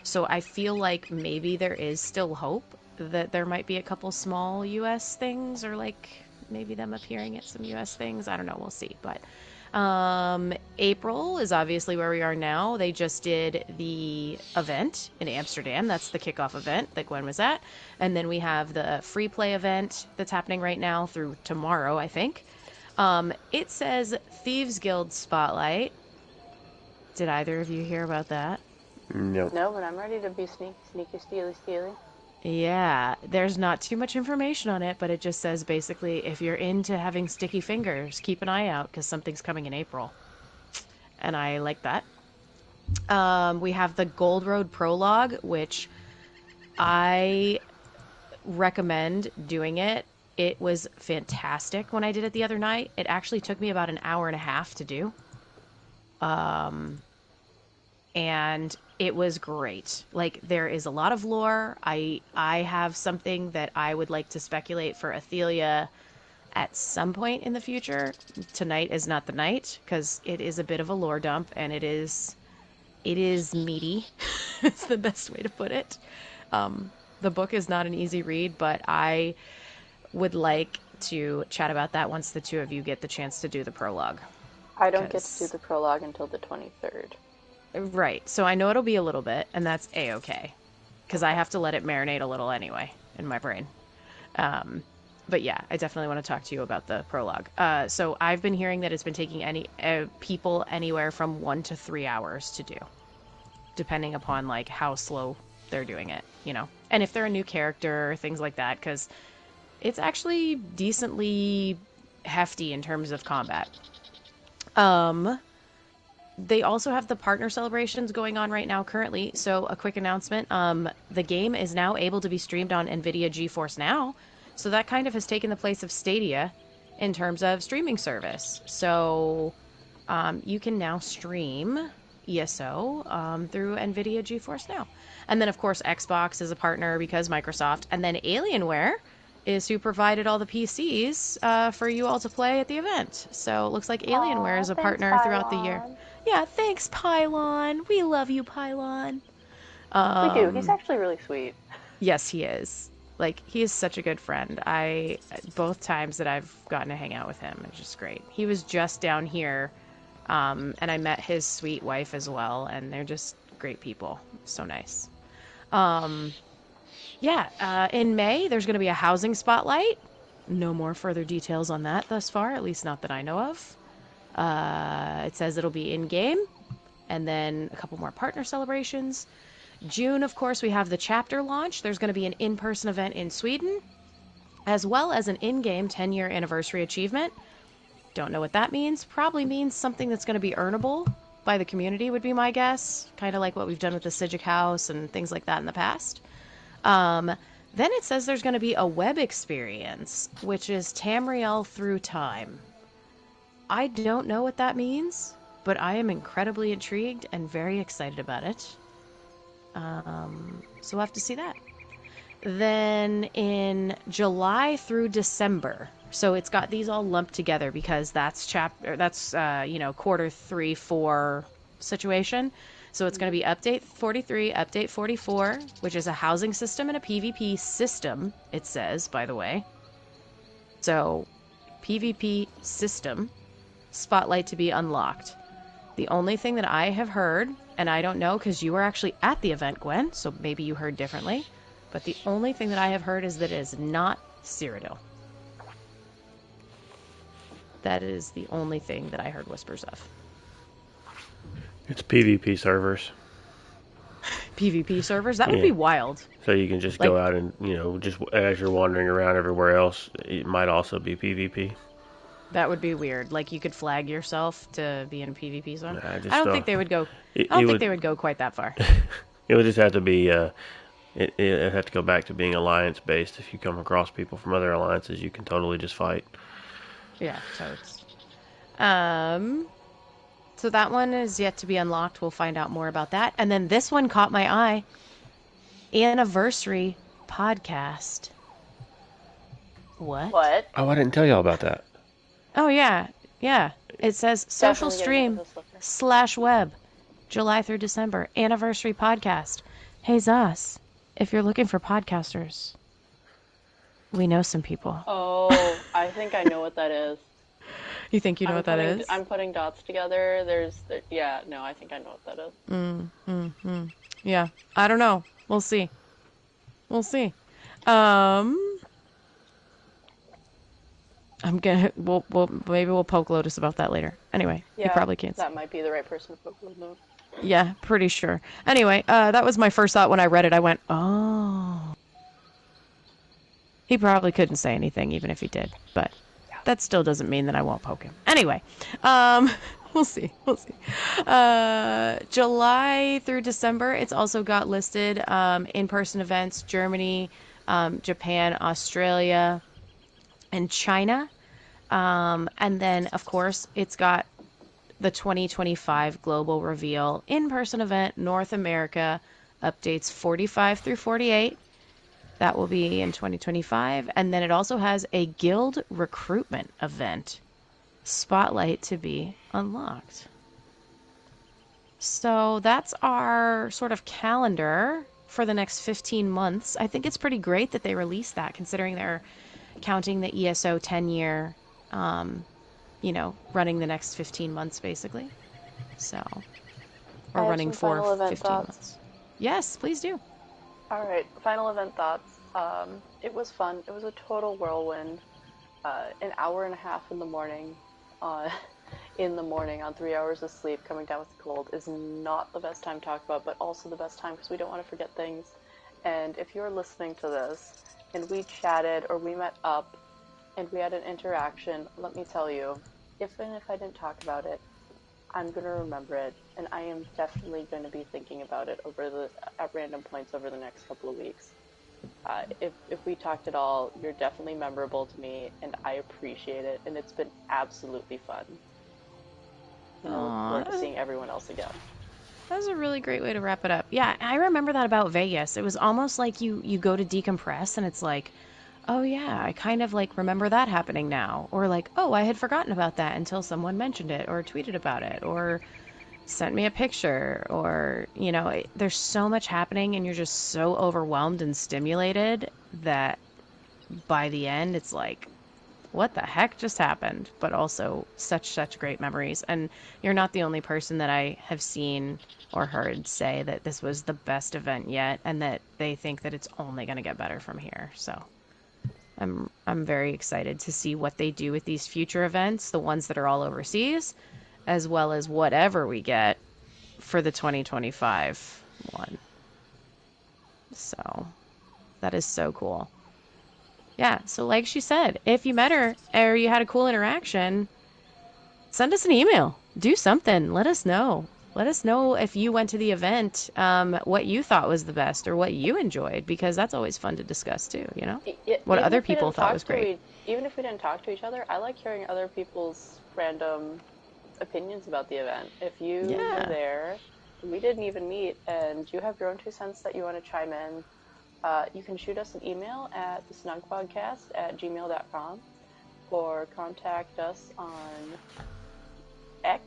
So I feel like maybe there is still hope that there might be a couple small US things, or like maybe them appearing at some US things. I don't know, we'll see. But April is obviously where we are now. They just did the event in Amsterdam. That's the kickoff event that Gwen was at. And then we have the free play event that's happening right now through tomorrow, I think. It says Thieves Guild Spotlight. Did either of you hear about that? No. No, but I'm ready to be sneaky, steely. Yeah, there's not too much information on it, but it just says basically if you're into having sticky fingers, keep an eye out because something's coming in April. And I like that. We have the Gold Road Prologue, which I recommend doing it. It was fantastic when I did it the other night. It actually took me about an hour and a half to do. And it was great. Like, there is a lot of lore. I have something that I would like to speculate for Athelia at some point in the future. Tonight is not the night, because it is a bit of a lore dump, and it is meaty. It's the best way to put it. The book is not an easy read, but I would like to chat about that once the two of you get the chance to do the prologue. I don't get to do the prologue until the 23rd. Right. So I know it'll be a little bit, and that's A-okay. Because I have to let it marinate a little anyway in my brain. But yeah, I definitely want to talk to you about the prologue. So I've been hearing that it's been taking people anywhere from 1 to 3 hours to do, depending upon like how slow they're doing it, you know. And if they're a new character, things like that, because it's actually decently hefty in terms of combat. They also have the partner celebrations going on right now currently. So a quick announcement. The game is now able to be streamed on NVIDIA GeForce Now. So that kind of has taken the place of Stadia in terms of streaming service. So you can now stream ESO through NVIDIA GeForce Now. And then, of course, Xbox is a partner because Microsoft. And then Alienware is who provided all the PCs for you all to play at the event. So it looks like Alienware is a partner throughout the year. Yeah, thanks, Pylon. We love you, Pylon. We do. He's actually really sweet. Yes, he is. Like, he is such a good friend. Both times that I've gotten to hang out with him, it's just great. He was just down here, and I met his sweet wife as well, and they're just great people. So nice. In May, there's going to be a housing spotlight. No more further details on that thus far, at least not that I know of. It says it'll be in-game, and then a couple more partner celebrations. June, of course, we have the chapter launch. There's going to be an in-person event in Sweden, as well as an in-game 10-year anniversary achievement. Don't know what that means. Probably means something that's going to be earnable by the community would be my guess. Kind of like what we've done with the Sijic House and things like that in the past. Then it says there's going to be a web experience, which is Tamriel Through Time. I don't know what that means, but I am incredibly intrigued and very excited about it. So we'll have to see that. Then in July through December, so it's got these all lumped together because that's quarter 3, 4 situation. So it's going to be update 43, update 44, which is a housing system and a PvP system, it says, by the way. So PvP system, spotlight to be unlocked. The only thing that I have heard, and I don't know because you were actually at the event, Gwen, so maybe you heard differently, but the only thing that I have heard is that it is not Cyrodiil. That is the only thing that I heard whispers of. It's PvP servers. PvP servers? That would be wild. So you can just go out and, just as you're wandering around everywhere else, it might also be PvP. That would be weird. Like, you could flag yourself to be in a PvP zone. I don't think they would go. I don't think they would go quite that far. It would just have to be. It have to go back to being alliance based. If you come across people from other alliances, you can totally just fight. Yeah, totes. So that one is yet to be unlocked. We'll find out more about that. And then this one caught my eye. Anniversary podcast. What? What? Oh, I didn't tell y'all about that. Oh, yeah. Yeah. It says social Definitely getting into stream this liquor. /web, July through December, anniversary podcast. Hey, Zos, if you're looking for podcasters, we know some people. Oh, I think I know what that is. You think you know what that is? I'm putting dots together. Yeah, no, I think I know what that is. Yeah. I don't know. We'll see. Maybe we'll poke Lotus about that later. Anyway, Yeah, he probably can't. that might be the right person to put the note. Yeah, pretty sure. Anyway, that was my first thought when I read it. I went, oh. He probably couldn't say anything even if he did, but that still doesn't mean that I won't poke him. Anyway, we'll see. July through December, it's also got listed in-person events, Germany, Japan, Australia, and China. And then, of course, it's got the 2025 global reveal in-person event, North America, updates 45 through 48. That will be in 2025. And then it also has a guild recruitment event, Spotlight, to be unlocked. So that's our sort of calendar for the next 15 months. I think it's pretty great that they released that, considering they're counting the ESO 10-year, running the next 15 months, basically. So, or running for 15 months. Yes, please do. All right, final event thoughts. It was fun. It was a total whirlwind. An hour and a half in the morning, on 3 hours of sleep, coming down with a cold is not the best time to talk about, but also the best time because we don't want to forget things. And if you're listening to this and we chatted or we met up and we had an interaction, let me tell you, even if I didn't talk about it, I'm going to remember it, and I am definitely going to be thinking about it at random points over the next couple of weeks. If we talked at all, you're definitely memorable to me, and I appreciate it, and it's been absolutely fun. I look forward to seeing everyone else again. That was a really great way to wrap it up. Yeah, I remember that about Vegas. It was almost like you go to decompress, and it's like, oh yeah, I kind of like remember that happening now. Or like, oh, I had forgotten about that until someone mentioned it or tweeted about it or sent me a picture, or, there's so much happening and you're just so overwhelmed and stimulated that by the end it's like, what the heck just happened? But also such great memories. And you're not the only person that I have seen or heard say that this was the best event yet and that they think that it's only going to get better from here. So I'm very excited to see what they do with these future events, the ones that are all overseas, as well as whatever we get for the 2025 one. So that is so cool. Yeah, so like she said, if you met her or you had a cool interaction, send us an email. Do something. Let us know. Let us know if you went to the event, what you thought was the best or what you enjoyed, because that's always fun to discuss too, what other people thought was great. Even if we didn't talk to each other, I like hearing other people's random opinions about the event. If you were there, we didn't even meet, and you have your own 2 cents that you want to chime in, you can shoot us an email at thesnugpodcast@gmail.com or contact us on X,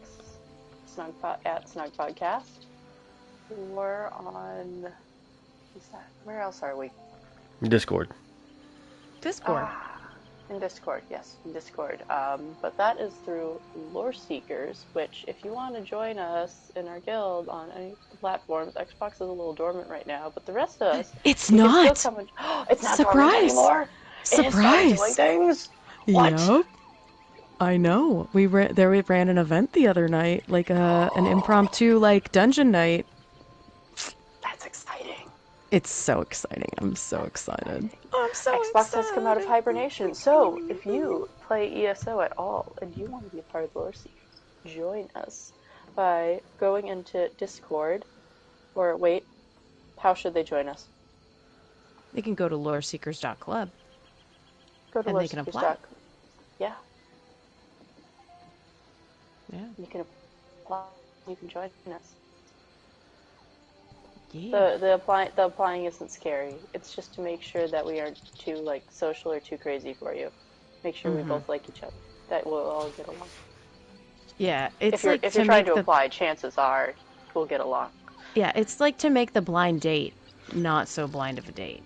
at Snugpodcast, or on, where else are we? Discord. In Discord, yes, in Discord. But that is through Lore Seekers, which, if you want to join us in our guild on any of the platforms, Xbox is a little dormant right now, but the rest of us, it's not. It's not dormant anymore. Surprise! It is doing things. What? Yep. I know. We ran an event the other night, like an impromptu dungeon night. That's exciting. It's so exciting. I'm so excited. Xbox has come out of hibernation, so if you play ESO at all and you want to be a part of Lore Seekers, join us by going into Discord. Or wait, how should they join us? They can go to loreseekers.club. Go to and they can apply. Yeah. Yeah. You can apply. You can join us. Yeah. The applying isn't scary. It's just to make sure that we aren't too like social or too crazy for you. Make sure we both like each other. That we'll all get along. Yeah, it's If you're like if you're to trying make to the apply, chances are we'll get along. yeah, it's like to make the blind date not so blind of a date.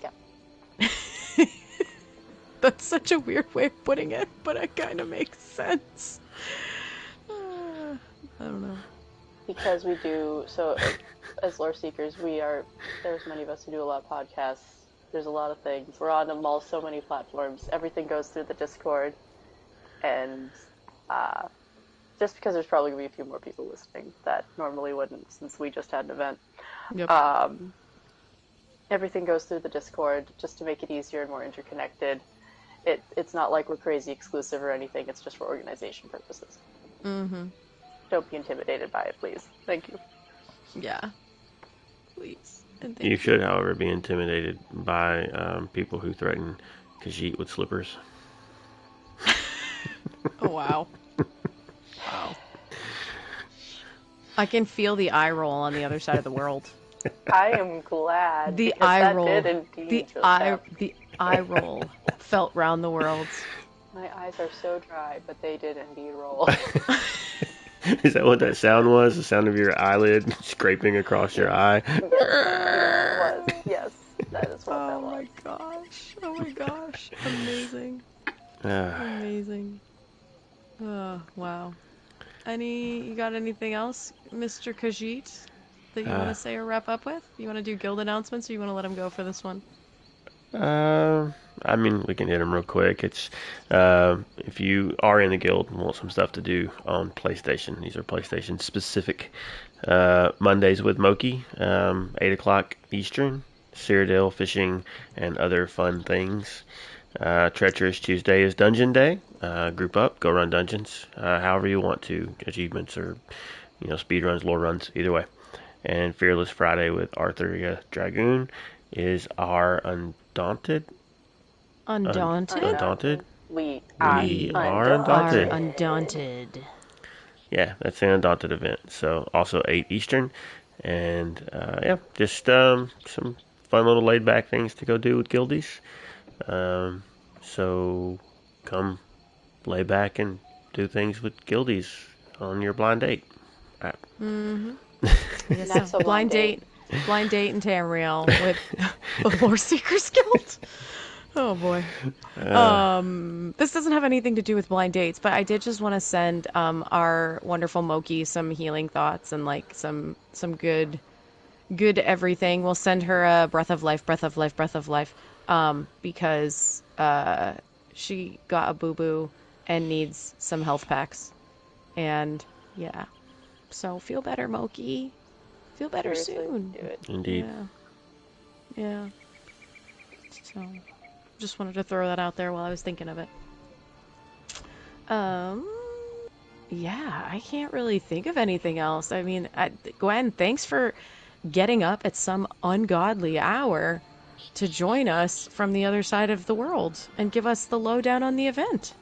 Yeah. That's such a weird way of putting it, but it kind of makes sense. I don't know. Because we do so as lore seekers, there's many of us who do a lot of podcasts. There's a lot of things. We're on so many platforms. Everything goes through the Discord, and just because there's probably gonna be a few more people listening that normally wouldn't, since we just had an event. Yep. Everything goes through the Discord just to make it easier and more interconnected. It's not like we're crazy exclusive or anything. It's just for organization purposes. Mm-hmm. Don't be intimidated by it, please. Thank you. Yeah. Please. And You should, however, be intimidated by people who threaten Khajiit with slippers. Oh, wow. Wow. I can feel the eye roll on the other side of the world. I am glad. The because eye that roll. Did indeed The just eye. happen. The eye roll felt round the world. My eyes are so dry, but they did indeed roll. Is that what that sound was? The sound of your eyelid scraping across your eye? Yes, that is what that Oh was. my gosh. Oh my gosh. Amazing. Ah, Amazing. Oh, wow. You got anything else, Mr. Khajiit, that you want to say or wrap up with? You want to do guild announcements, or you want to let him go for this one? I mean, we can hit them real quick. It's if you are in the guild and want some stuff to do on PlayStation, these are PlayStation specific. Mondays with Moki, 8 o'clock Eastern, Cyrodiil fishing and other fun things. Treacherous Tuesday is Dungeon Day. Group up, go run dungeons, however you want to, achievements or speed runs, lore runs, either way. And Fearless Friday with Arthuria Dragoon is our Undaunted. Undaunted? We are Undaunted. Are undaunted. Yeah, that's an Undaunted event. So also 8 Eastern. And yeah, just some fun little laid back things to go do with guildies. So come lay back and do things with guildies on your blind date. Mm-hmm. Yes, Not so blind date in Tamriel with the Lore Seekers Guild. Oh boy. This doesn't have anything to do with blind dates, but I did just want to send our wonderful Moki some healing thoughts and like some good everything. We'll send her a breath of life, because she got a boo-boo and needs some health packs. And yeah. So feel better, Moki. Feel better Seriously, soon. do it. Indeed. Yeah. So just wanted to throw that out there while I was thinking of it. Yeah, I can't really think of anything else. I mean, Gwen, thanks for getting up at some ungodly hour to join us from the other side of the world and give us the lowdown on the event.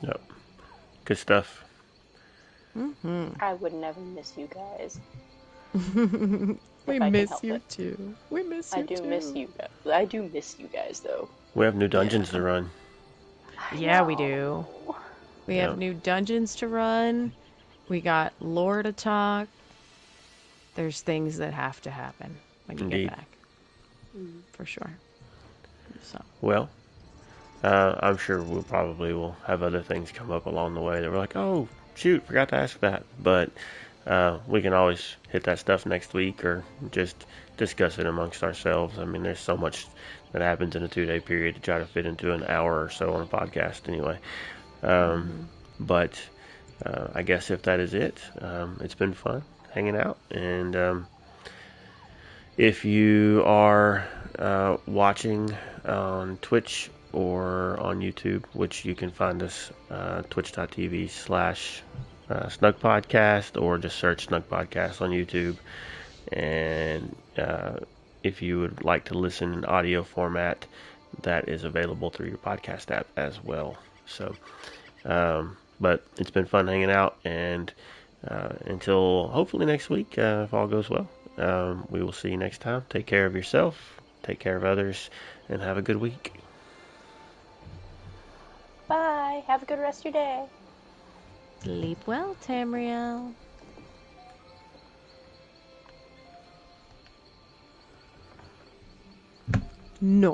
Yep. Good stuff. Mm-hmm. I would never miss you guys. We miss you too. We miss you I do too. miss you guys. I do miss you guys, though. We have new dungeons to run. Yeah, we do. We have Yep. new dungeons to run. We got lore to talk. There's things that have to happen when you Indeed. get back. For sure. So. Well, I'm sure we'll have other things come up along the way that we're like, oh, shoot, forgot to ask that. But we can always hit that stuff next week or just discuss it amongst ourselves. I mean, there's so much that happens in a 2-day period to try to fit into an hour or so on a podcast anyway. But I guess if that is it, it's been fun hanging out. And if you are watching on Twitch or on YouTube, which you can find us twitch.tv/SnugPodcast, or just search Snugpodcast on YouTube. And if you would like to listen in audio format, that is available through your podcast app as well. So But it's been fun hanging out, and until hopefully next week, if all goes well, we will see you next time. Take care of yourself, take care of others, and have a good week. Bye. Have a good rest of your day. Sleep well, Tamriel. Noise.